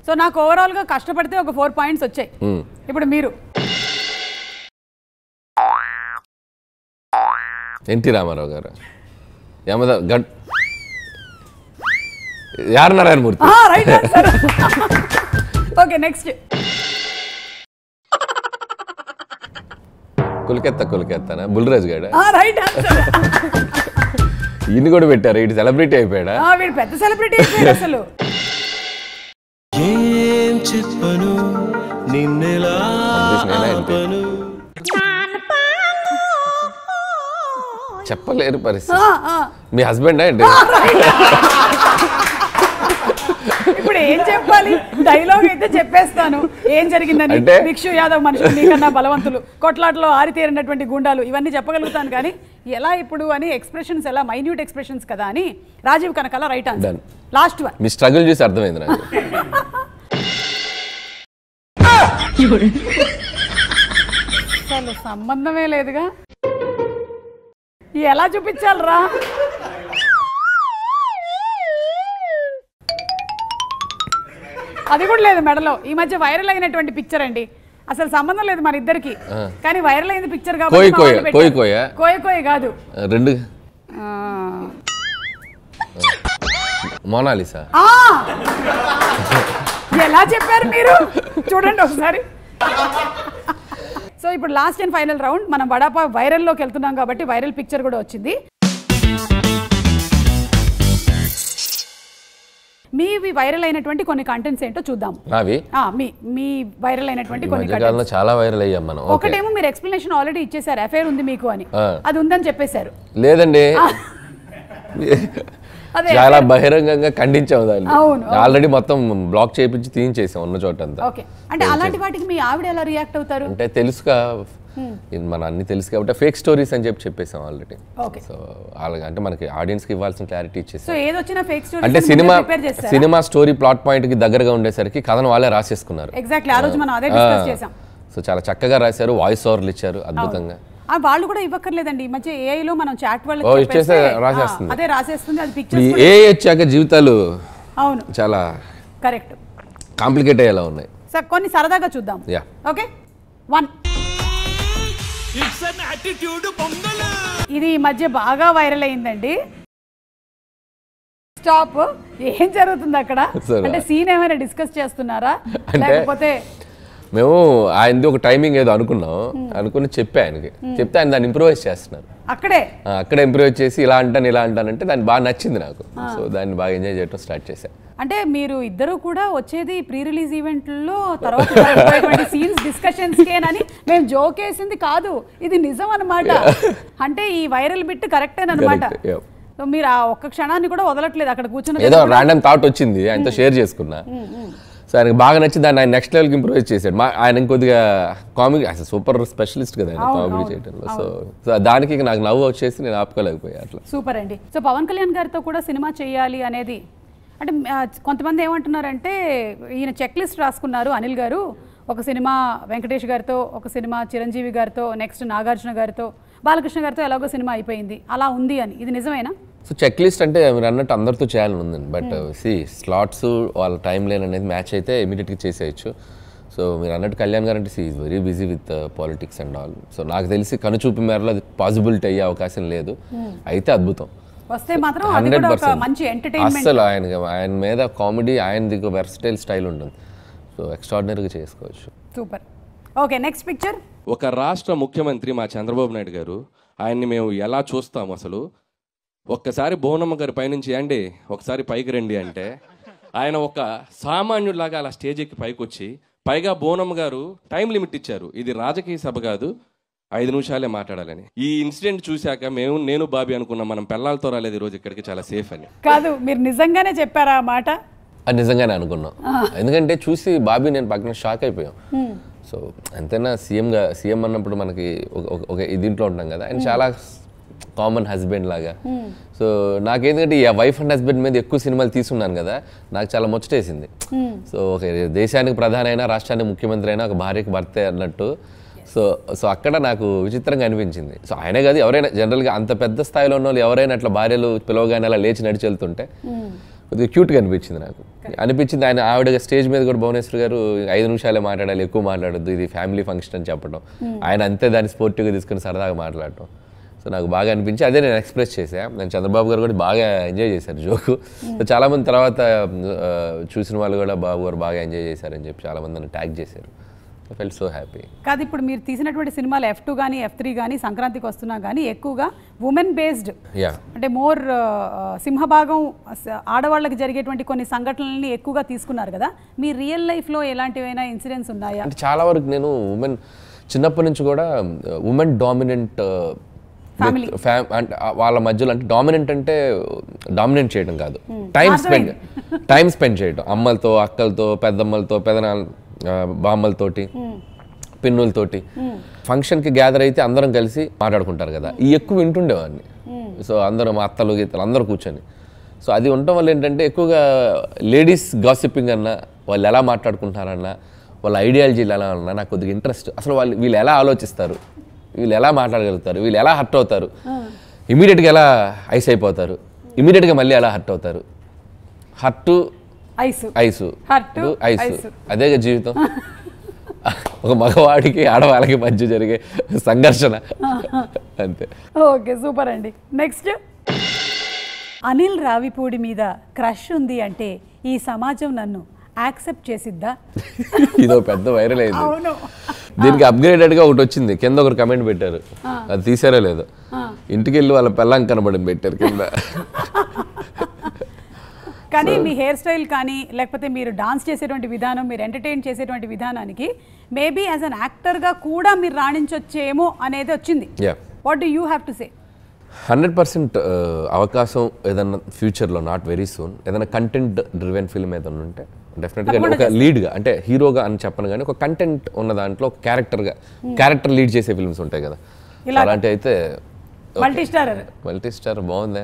సో నాకు ఓవరాల్ గా కష్టపడితే ఒక 4 పాయింట్స్ వచ్చాయి. ఇప్పుడు మీరు ఎన్టీ రామారావు గారు, యార్ Narayana Murthy. Right answer. Okay, next. కులికెత్తానా? బుల్రాజ్ గాడా? Right answer. ఈయన కూడా పెట్టారు, ఇటు సెలబ్రిటీ అయిపోయాడా? వీడు పెద్ద సెలబ్రిటీ అయిపోయాడు అసలు. ఏం చెప్పను నిన్నెలా ఆపను. చెప్పలేరు పరిస్థితి. మీ హస్బెండ్ ఏంటి? ఇప్పుడు ఏం చెప్పాలి? డైలాగ్ అయితే చెప్పేస్తాను, ఏం జరిగిందని. భిక్షు యాదవ్ మనుషులు నీకన్నా బలవంతులు, కొట్లాటలో ఆరితేరినటువంటి గుండాలు, ఇవన్నీ చెప్పగలుగుతాను. కానీ ఎలా ఇప్పుడు అని ఎక్స్ప్రెషన్స్, ఎలా మైన్యూట్ ఎక్స్ప్రెషన్స్ కదా అని. Rajeev Kanakala right answer. Last one. మీ స్ట్రగుల్ చూసి అర్థమైంది నాకు. అసలు సంబంధమే లేదుగా, ఎలా చూపించాలరా? అది కూడా లేదు మెడలో. ఈ మధ్య వైరల్ అయినటువంటి పిక్చర్ అండి, అసలు సంబంధం లేదు మన ఇద్దరికి, కానీ వైరల్ అయింది పిక్చర్ కాబట్టి. కోయ కాదు, రెండు మోనాలిసా. ఎలా చెప్పారు మీరు? చూడండి ఒకసారి. సో ఇప్పుడు లాస్ట్ అండ్ ఫైనల్ రౌండ్. మనం వడాపావ్ వైరల్లోకి వెళ్తున్నాం కాబట్టి వైరల్ పిక్చర్ కూడా వచ్చింది. మీవి వైరల్ అయినటువంటి కొన్ని కంటెంట్స్ ఏంటో చూద్దాం. మీ వైరల్ అయినటువంటి కొన్ని కంటెంట్స్ చాలా వైరల్ అయ్యాం మనం. ఒకటేమో మీరు ఎక్స్ప్లెనేషన్ ఆల్రెడీ ఇచ్చేసారు, అఫేర్ ఉంది మీకు అని. అది ఉందని చెప్పేశారు. లేదండి, చాలా బహిరంగంగా ఖండించాము దాన్ని. ఆల్రెడీ మొత్తం బ్లాక్ చేయించి తీయించేసాం ఉన్న చోట అంతా. ఓకే, అంటే అలాంటి వాటికి మీ ఆవిడ ఎలా రియాక్ట్ అవుతారు? అంటే తెలుసుగా, మన అన్ని తెలుసు కాబట్టి ఫేక్ స్టోరీస్ అని చెప్పేసాం ఆల్రెడీ. సో అలాగే అంటే మనకి ఆడియన్స్ కి ఇవ్వాల్సిన క్లారిటీ ఇచ్చేసాం. సో ఏదొచ్చినా ఫేక్ స్టోరీ అంటే సినిమా స్టోరీ ప్లాట్ పాయింట్ కి దగ్గరగా ఉండేసరికి కథను వాళ్ళే రాసేసుకున్నారు. ఎగ్జాక్ట్లీ, ఆ రోజు మనం అదే డిస్కస్ చేసాం. సో చాలా చక్కగా రాశారు, వాయిస్ ఓవర్లు ఇచ్చారు అద్భుతంగా. వాళ్ళు కూడా ఇవ్వక్కర్లేదండి, ఈ మధ్య AI లో మనం చాట్ వాళ్ళు రాసేస్తుంది, అదే రాసేస్తుంది. అది పిక్చర్స్ కూడా AI వచ్చాక జీవితాలు అవును చాలా కరెక్ట్ కాంప్లికేట్ అయ్యేలా ఉన్నాయి. సార్ కొన్ని సరదాగా చూద్దాం. ఓకే, 1 ఇది ఈ మధ్య బాగా వైరల్ అయిందండి. స్టాప్, ఏం జరుగుతుంది అక్కడ? అంటే సీన్ ఏమైనా డిస్కస్ చేస్తున్నారా లేకపోతే? మేము ఆయనది ఒక టైమింగ్ ఏదో అనుకుని చెప్పి ఆయనకి చెప్తే ఆయన దాన్ని ఇంప్రూవైజ్ చేస్తున్నారు. అక్కడే ఇంప్రూవైజ్ చేసి ఇలా అంటానంటే దాన్ని బాగా నచ్చింది నాకు. సో దాన్ని బాగా ఎంజాయ్ చేయడం స్టార్ట్ చేశాను. అంటే మీరు ఇద్దరు కూడా వచ్చేది ప్రీ రిలీజ్ ఈవెంట్లో తర్వాత సీన్స్ డిస్కషన్స్ కేనని మేము జోక్ వేసింది కాదు, ఇది నిజం అన్నమాట. అంటే ఈ వైరల్ బిట్ కరెక్ట్ అనమాట. సో మీరు ఆ ఒక్క క్షణాన్ని కూడా వదలట్లేదు అక్కడ కూర్చుని. ఏదో రాండమ్ థాట్ వచ్చింది, ఆయనతో షేర్ చేసుకున్నా. సో ఆయనకు బాగా నచ్చి దాన్ని ఆయన నెక్స్ట్ లెవెల్కి ఇంప్రూవైజ్ చేశాడు. ఆయన కొద్దిగా కామెడీ అసలు సూపర్ స్పెషలిస్ట్ కదా ఆయన కామెడీ చేయడంలో. సో దానికి నాకు నవ్వు వచ్చేసి నేను ఆపుకోలేకపోయా అట్లా. సూపర్ అండి. సో పవన్ కళ్యాణ్ గారితో కూడా సినిమా చేయాలి అనేది అంటే కొంతమంది ఏమంటున్నారంటే ఈయన చెక్ లిస్ట్ రాసుకున్నారు అనిల్ గారు, ఒక సినిమా వెంకటేష్ గారితో, ఒక సినిమా చిరంజీవి గారితో, నెక్స్ట్ నాగార్జున గారితో, బాలకృష్ణ గారితో ఎలాగో సినిమా అయిపోయింది, అలా ఉంది అని. ఇది నిజమేనా? సో చెక్ లిస్ట్ అంటే మీరు అన్నట్టు అందరితో చేయాలని ఉందండి. బట్ స్లాట్స్ వాళ్ళ టైం లేని అనేది మ్యాచ్ అయితే ఇమీడియట్గా చేసేయచ్చు. సో మీరు అన్నట్టు కళ్యాణ్ గారు అంటే is very busy with politics and all. So నాకు తెలిసి కనుచూపు మేరలో అది పాసిబిలిటీ అయ్యే అవకాశం లేదు. అయితే అద్భుతం వస్తే మాత్రం 100%. అసలు ఆయన మీద కామెడీ, ఆయనది వెర్సటైల్ స్టైల్ ఉంటుంది. సో ఎక్స్ట్రాడినరీగా చేసుకోవచ్చు. సూపర్. Okay, next picture. ఒక రాష్ట్ర ముఖ్యమంత్రి మా చంద్రబాబు నాయుడు గారు, ఆయన్ని మేము ఎలా చూస్తాము అసలు? ఒక్కసారి బోనమ్మ గారి పైనుంచి అండి ఒకసారి పైకి రండి అంటే ఆయన ఒక సామాన్యుడిలాగా అలా స్టేజ్ ఎక్కి పైకి వచ్చి, పైగా బోనమ్మ గారు టైం లిమిట్ ఇచ్చారు, ఇది రాజకీయ సభ కాదు 5 నిమిషాలే మాట్లాడాలని. ఈ ఇన్సిడెంట్ చూశాక నేను బాబీ అనుకున్నాం మనం పిల్లలతో రాలేదు ఈరోజు ఇక్కడికి, చాలా సేఫ్ అని. కాదు, మీరు నిజంగానే చెప్పారా ఆ మాట? అది నిజంగానే అనుకున్నాం. ఎందుకంటే చూసి బాబీ నేను పక్కన షాక్ అయిపోయాం. సో ఎంతైనా సీఎం అన్నప్పుడు మనకి ఒక దీంట్లో ఉంటాం కదా, ఆయన చాలా కామన్ హస్బెండ్ లాగా. సో నాకేంటంటే ఈ వైఫ్ అండ్ హస్బెండ్ మీద ఎక్కువ సినిమాలు తీసుకున్నాను కదా, నాకు చాలా ముచ్చటేసింది. సో ఒక దేశానికి ప్రధాని అయినా, రాష్ట్రానికి ముఖ్యమంత్రి అయినా ఒక భార్యకి భర్తే అన్నట్టు. సో అక్కడ నాకు విచిత్రంగా అనిపించింది. సో ఆయనే కాదు, ఎవరైనా జనరల్గా అంత పెద్ద స్థాయిలో ఉన్న వాళ్ళు ఎవరైనా అట్లా భార్యలు పిలవగానే అలా లేచి నడిచి వెళ్తుంటే కొద్దిగా క్యూట్గా అనిపించింది నాకు. అనిపించింది ఆయన ఆవిడ స్టేజ్ మీద కూడా భువనేశ్వర్ గారు 5 నిమిషాలే మాట్లాడాలి, ఎక్కువ మాట్లాడద్దు, ఇది ఫ్యామిలీ ఫంక్షన్ అని చెప్పడం, ఆయన అంతే దాన్ని స్పోర్టివ్గా తీసుకుని సరదాగా మాట్లాడటం. సో నాకు బాగా అనిపించి అదే నేను ఎక్స్ప్రెస్ చేశాను. నేను చంద్రబాబు గారు కూడా బాగా ఎంజాయ్ చేశారు జోకు. సో చాలామంది తర్వాత చూసిన వాళ్ళు కూడా బాబు గారు బాగా ఎంజాయ్ చేశారని చెప్పి చాలామంది నన్ను ట్యాగ్ చేశారు. I felt so happy. కాదు, ఇప్పుడు మీరు తీసినటువంటి సినిమాలు F2 కానీ F3 కానీ సంక్రాంతికి వస్తున్నా కానీ ఎక్కువగా ఉమెన్ బేస్డ్, అంటే మోర్ సింహభాగం ఆడవాళ్ళకి జరిగేటువంటి కొన్ని సంఘటనల్ని ఎక్కువగా తీసుకున్నారు కదా. మీ రియల్ లైఫ్లో ఎలాంటివైనా ఇన్సిడెంట్స్ ఉన్నాయా? అంటే చాలా వరకు నేను చిన్నప్పటి నుంచి కూడా ఉమెన్ డామినెంట్ అంటే వాళ్ళ మధ్యలో, అంటే డామినెంట్ అంటే డామినేట్ చేయడం కాదు, టైం స్పెండ్ చేయడం, అమ్మలతో, అక్కలతో, పెద్దమ్మలతో, బామ్మలతోటి, పిన్నులతోటి. ఫంక్షన్కి గ్యాదర్ అయితే అందరం కలిసి మాట్లాడుకుంటారు కదా, ఈ ఎక్కువ వింటుండేవాడిని. సో అందరం మా అత్తలు గీతలు అందరూ కూర్చొని, సో అది ఉండటం వల్ల ఏంటంటే ఎక్కువగా లేడీస్ గాసిపింగ్ అన్నా, వాళ్ళు ఎలా మాట్లాడుకుంటున్నారన్నా, వాళ్ళ ఐడియాలజీలు ఎలా అన్నా నాకు కొద్దిగా ఇంట్రెస్ట్. అసలు వీళ్ళు ఎలా ఆలోచిస్తారు, వీళ్ళు ఎలా మాట్లాడగలుగుతారు, వీళ్ళు ఎలా హర్ట్ అవుతారు, ఇమీడియట్గా ఎలా ఐస్ అయిపోతారు, ఇమీడియట్గా మళ్ళీ ఎలా హర్ట్ అవుతారు, హర్టు ఐసు, అదేగా జీవితం. ఒక మగవాడికి ఆడవాళ్ళకి మధ్య జరిగే సంఘర్షణ అంతే. ఓకే, సూపర్ అండి. నెక్స్ట్, అనిల్ రావిపూడి మీద క్రష్ ఉంది అంటే ఈ సమాజం నన్ను యాక్సెప్ట్ చేసిద్దా? ఇదో పెద్ద వైరల్ అయింది. దీనికి అప్గ్రేడెడ్గా ఒకటి వచ్చింది, కింద ఒకరు కమెంట్ పెట్టారు, అది తీసారో లేదో, ఇంటికి వెళ్ళి వాళ్ళ పెళ్ళాం కనబడింది పెట్టారు కింద. కానీ మీ హెయిర్ స్టైల్ కానీ, లేకపోతే మీరు డాన్స్ చేసేటువంటి విధానం, మీరు ఎంటర్టైన్ చేసేటువంటి విధానానికి మేబీ యాజ్ అన్ యాక్టర్గా కూడా మీరు రాణించొచ్చేమో అనేది వచ్చింది. What do you have to say? 100% అవకాశం ఏదన్నా ఫ్యూచర్లో, నాట్ వెరీ సూన్, ఏదైనా కంటెంట్ డ్రివెన్ ఫిల్మ్ ఏదైనా ఉంటే డెఫినెట్గా ఒక లీడ్గా, అంటే హీరోగా అని చెప్పను కానీ ఒక కంటెంట్ ఉన్న దాంట్లో ఒక క్యారెక్టర్ లీడ్ చేసే ఫిల్మ్స్ ఉంటాయి కదా, అలాంటి అయితే మల్టీ స్టార్ బాగుంది.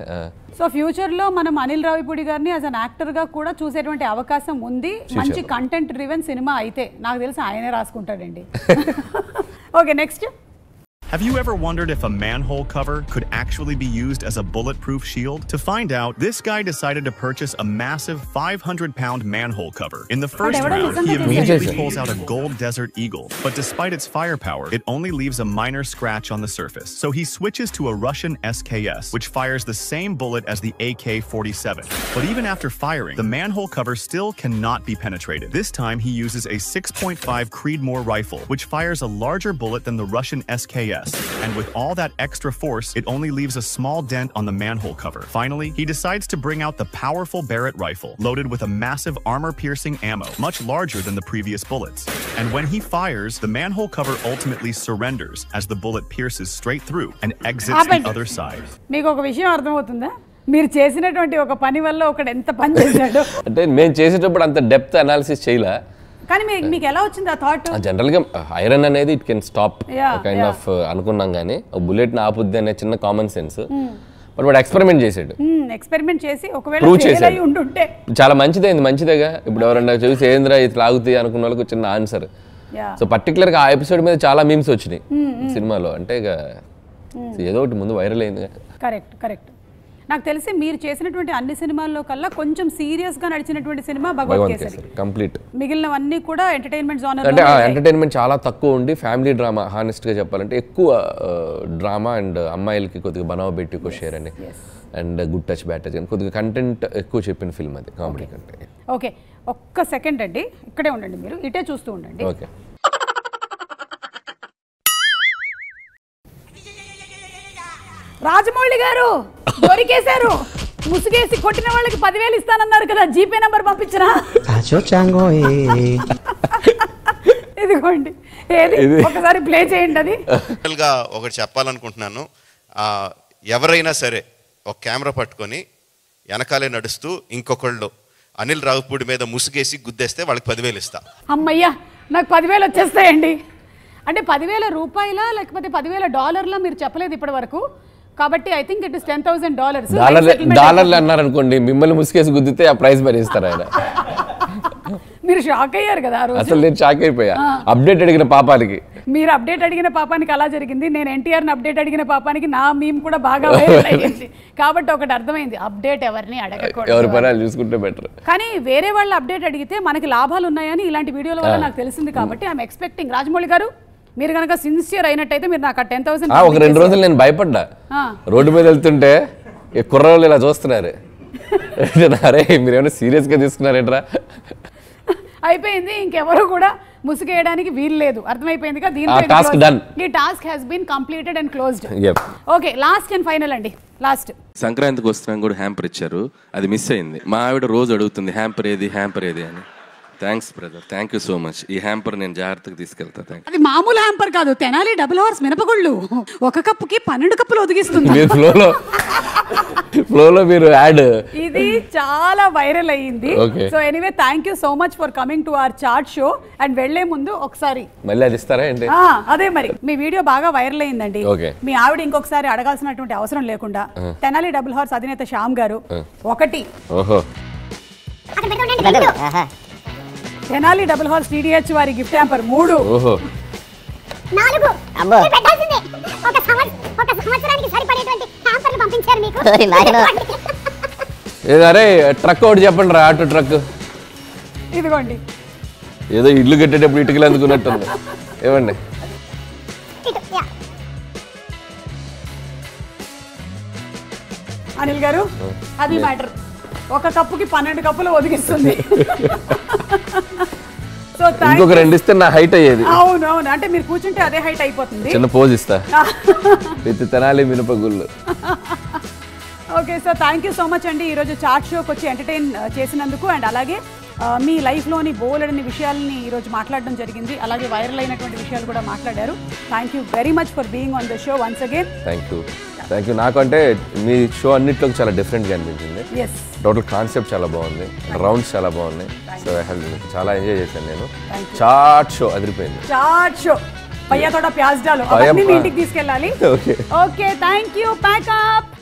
సో ఫ్యూచర్లో మనం అనిల్ రావిపూడి గారిని యాజ్ అన్ యాక్టర్గా కూడా చూసేటువంటి అవకాశం ఉంది, మంచి కంటెంట్ డ్రివెన్ సినిమా అయితే. నాకు తెలిసి ఆయనే రాసుకుంటాడండి. Okay, next. Have you ever wondered if a manhole cover could actually be used as a bulletproof shield? To find out, this guy decided to purchase a massive 500-pound manhole cover. In the first round, he immediately pulls out a gold Desert Eagle, but despite its firepower, it only leaves a minor scratch on the surface. So he switches to a Russian SKS, which fires the same bullet as the AK-47. But even after firing, the manhole cover still cannot be penetrated. This time, he uses a 6.5 Creedmoor rifle, which fires a larger bullet than the Russian SKS. And with all that extra force, it only leaves a small dent on the manhole cover. Finally, he decides to bring out the powerful Barrett rifle, loaded with a massive armor-piercing ammo, much larger than the previous bullets. And when he fires, the manhole cover ultimately surrenders as the bullet pierces straight through and exits the other side. మీకు ఒక విషయం అర్థమవుతుందా? మీరు చేసినటువంటి ఒక పని వల్ల ఒకడు ఎంత పని చేశాడు. అంటే మేము చేసేటప్పుడు అంత డెప్త్ అనాలిసిస్ చేయలే. కానీ మీకు ఎలా వచ్చింది ఆ థాట్? జనరల్గా ఐరన్ అనేది it can stop kind of అనుకున్నాం, కానీ బుల్లెట్ని ఆపుద్ది అనే చిన్న కామన్ సెన్స్. బట్ వాడు ఎక్స్పెరిమెంట్ చేసాడు. ఎక్స్పెరిమెంట్ చేసి ఒకవేళ ఉంటుంటే చాలా మంచిదేగా. ఇప్పుడు ఎవరన్నా చూసి ఏంద్రా ఇది లాగుతాయి అనుకున్న వాళ్ళకి చిన్న ఆన్సర్. సో పర్టికులర్గా ఆ ఎపిసోడ్ మీద చాలా మీమ్స్ వచ్చినాయి సినిమాలో. అంటే ఇక ఏదో ఒకటి ముందు వైరల్ అయింది. కరెక్ట్. నాకు తెలిసి మీరు చేసినటువంటి అన్ని సినిమాల్లో కల్లా కొంచెం సీరియస్ గా నడిచినటువంటి సినిమా భగవత్ కేసరి కంప్లీట్. మిగిలినవన్నీ కూడా ఎంటర్టైన్మెంట్ జోనర్. అంటే ఎంటర్టైన్మెంట్ చాలా తక్కువ ఉండి ఫ్యామిలీ డ్రామా, హానెస్ట్ గా చెప్పాలంటే ఎక్కువ డ్రామా అండ్ అమ్మాయిలకి కొద్దిగా బనావ పెట్టి షేర్ అండి and good touch bad touch అని కొద్దిగా కంటెంట్ ఎక్కువ చెప్పిన ఫిల్మ్ అది కామెడీ కంటే. ఓకే, ఒక్క సెకండ్ అండి, ఇక్కడే ఉండండి, మీరు ఇటే చూస్తూ ఉండండి. ఓకే. రాజమౌళి గారు దొరికేశారు. ముసుగేసి కొట్టిన వాళ్ళకి 10,000 ఇస్తానన్నారు కదా, జీపే నంబర్ పంపించరా? ఇదిగోండి, ఒకసారి ప్లే చేయండి. అది ఒకటి చెప్పాలనుకుంటున్నాను. ఎవరైనా సరే ఒక కెమెరా పట్టుకొని వెనకాలే నడుస్తూ ఇంకొకళ్ళు అనిల్ రావుపూడి మీద ముసుగేసి గుద్దేస్తే వాళ్ళకి 10,000 ఇస్తా. అమ్మయ్యా, నాకు 10,000 వచ్చేస్తాయండి. అంటే 10,000 రూపాయల లేకపోతే $10,000 మీరు చెప్పలేదు ఇప్పటి వరకు, కాబట్టి ఐ థింక్ ఇట్ ఇస్ $10,000. డాలర్లు అన్నారు అనుకోండి, మిమ్మల్ని ముసుగేసి గుద్దితే ఆ ప్రైస్ భరిస్తారు ఆయన. మీరు షాక్ అయ్యారు కదా ఆ రోజు. అసలు నేను షాక్ అయిపోయా. అప్డేట్ అడిగిన పాపానికి, మీరు అప్డేట్ అడిగిన పాపానికి అలా జరిగింది. నేను ఎన్టీఆర్ని అప్డేట్ అడిగిన పాపానికి నా మీమ్ కూడా బాగా వైరల్ అయ్యింది. కాబట్టి ఒకటి అర్థమైంది, అప్డేట్ ఎవరిని అడగకూడదు, ఎవరి పని చూసుకుంటే బెటర్. కానీ వేరే వాళ్ళు అప్డేట్ అడిగితే మనకి లాభాలు ఉన్నాయని ఇలాంటి వీడియోల వల్ల నాకు తెలిసింది. కాబట్టి ఐఎమ్ ఎక్స్పెక్టింగ్. రాజమౌళి గారు, మీరు కనుక సిన్సియర్ అయినట్టయితే మీరు నాకు 10,000. ఒక 2 రోజులు నేను భయపడ్డా. రోడ్డు మీద వెళ్తుంటే కుర్రోళ్ళు ఇలా చూస్తున్నారు, అరే మీరేమైనా సీరియస్గా తీసుకున్నారేంట్రా. అయిపోయింది, ఇంకెవరు కూడా ముసుగేయడానికి వీలు లేదు. అర్థమైపోయింది కదా, ఈ task has been completed and closed. Okay, last and final అండి. లాస్ట్ సంక్రాంతికి వస్తున్నాం కూడా హ్యాంపర్ ఇచ్చారు, అది మిస్ అయింది. మా ఆవిడ రోజు అడుగుతుంది హ్యాంపర్ ఏది అని. Thanks brother, thank you so much. ఈ హ్యాంపర్ నేను జాగ్రత్తగా తీసుకెళ్తా. అది మామూలు హ్యాంపర్ కాదు, తెనాలి డబుల్ హార్స్ మినపగుళ్ళు. ఒక కప్పుకి 12 కప్పులు ఒదిగిస్తుంది. ఫ్లోలో మీరు యాడ్, ఇది చాలా వైరల్ అయ్యింది. So anyway, thank you so much for coming to our chat show. And వెళ్లే ముందు ఒకసారి మళ్ళీ అది ఇస్తారా ఏంటి? అదే మరి, మీ వీడియో బాగా వైరల్ అయ్యిందండి. మీ ఆవిడ ఇంకొకసారి అడగాల్సినటువంటి అవసరం లేకుండా తెనాలి డబుల్ హార్స్ అధినేత శ్యామ్ గారు 1, తెనాలి డబుల్ హార్స్ TDH వారి గిఫ్ట్ హ్యాంపర్ 3, 4 అరే ట్రక్ ఒకటి చెప్పండి రా, ఆటో ట్రక్. ఇదిగోండి, ఏదో ఇల్లు కట్టేటప్పుడు ఇటుకలు అందుకున్నట్టుంది. ఏమండి అనిల్ గారు, అది మ్యాటర్. ఒక కప్పుకి 12 కప్పులు ఒదిగిస్తుంది. సో ఇంకొక 2 ఇస్తే నా హైట్ అయ్యేది. అవును, అంటే మీరు కూర్చుంటే అదే హైట్ అయిపోతుంది. చిన్న పోజ్ ఇస్తా, తెనాలి మినపగుళ్ళు. Okay, so thank you so much అండి ఈరోజు చాట్ షోకి వచ్చి ఎంటర్టైన్ చేసినందుకు. అండ్ అలాగే మీ లైఫ్లోని బోలెడని విషయాలని ఈరోజు మాట్లాడడం జరిగింది. అలాగే వైరల్ అయినటువంటి విషయాలు కూడా మాట్లాడారు. Thank you very much for being on the show once again. Thank you. నాకు అంటే మీ షో అన్నిట్లో చాలా డిఫరెంట్గా అనిపించింది. టోటల్ కాన్సెప్ట్ చాలా బాగుంది, రౌండ్స్ చాలా బాగున్నాయి. సో చాలా ఎంజాయ్ చేశాను నేను. చాట్ షో అదిరిపోయింది. చాట్ షో పయ్యా తోడా ప్యాజ్ డాలో అవన్నీ మీ ఇంటికి తీసుకెళ్ళాలి. Okay, thank you. ప్యాకప్.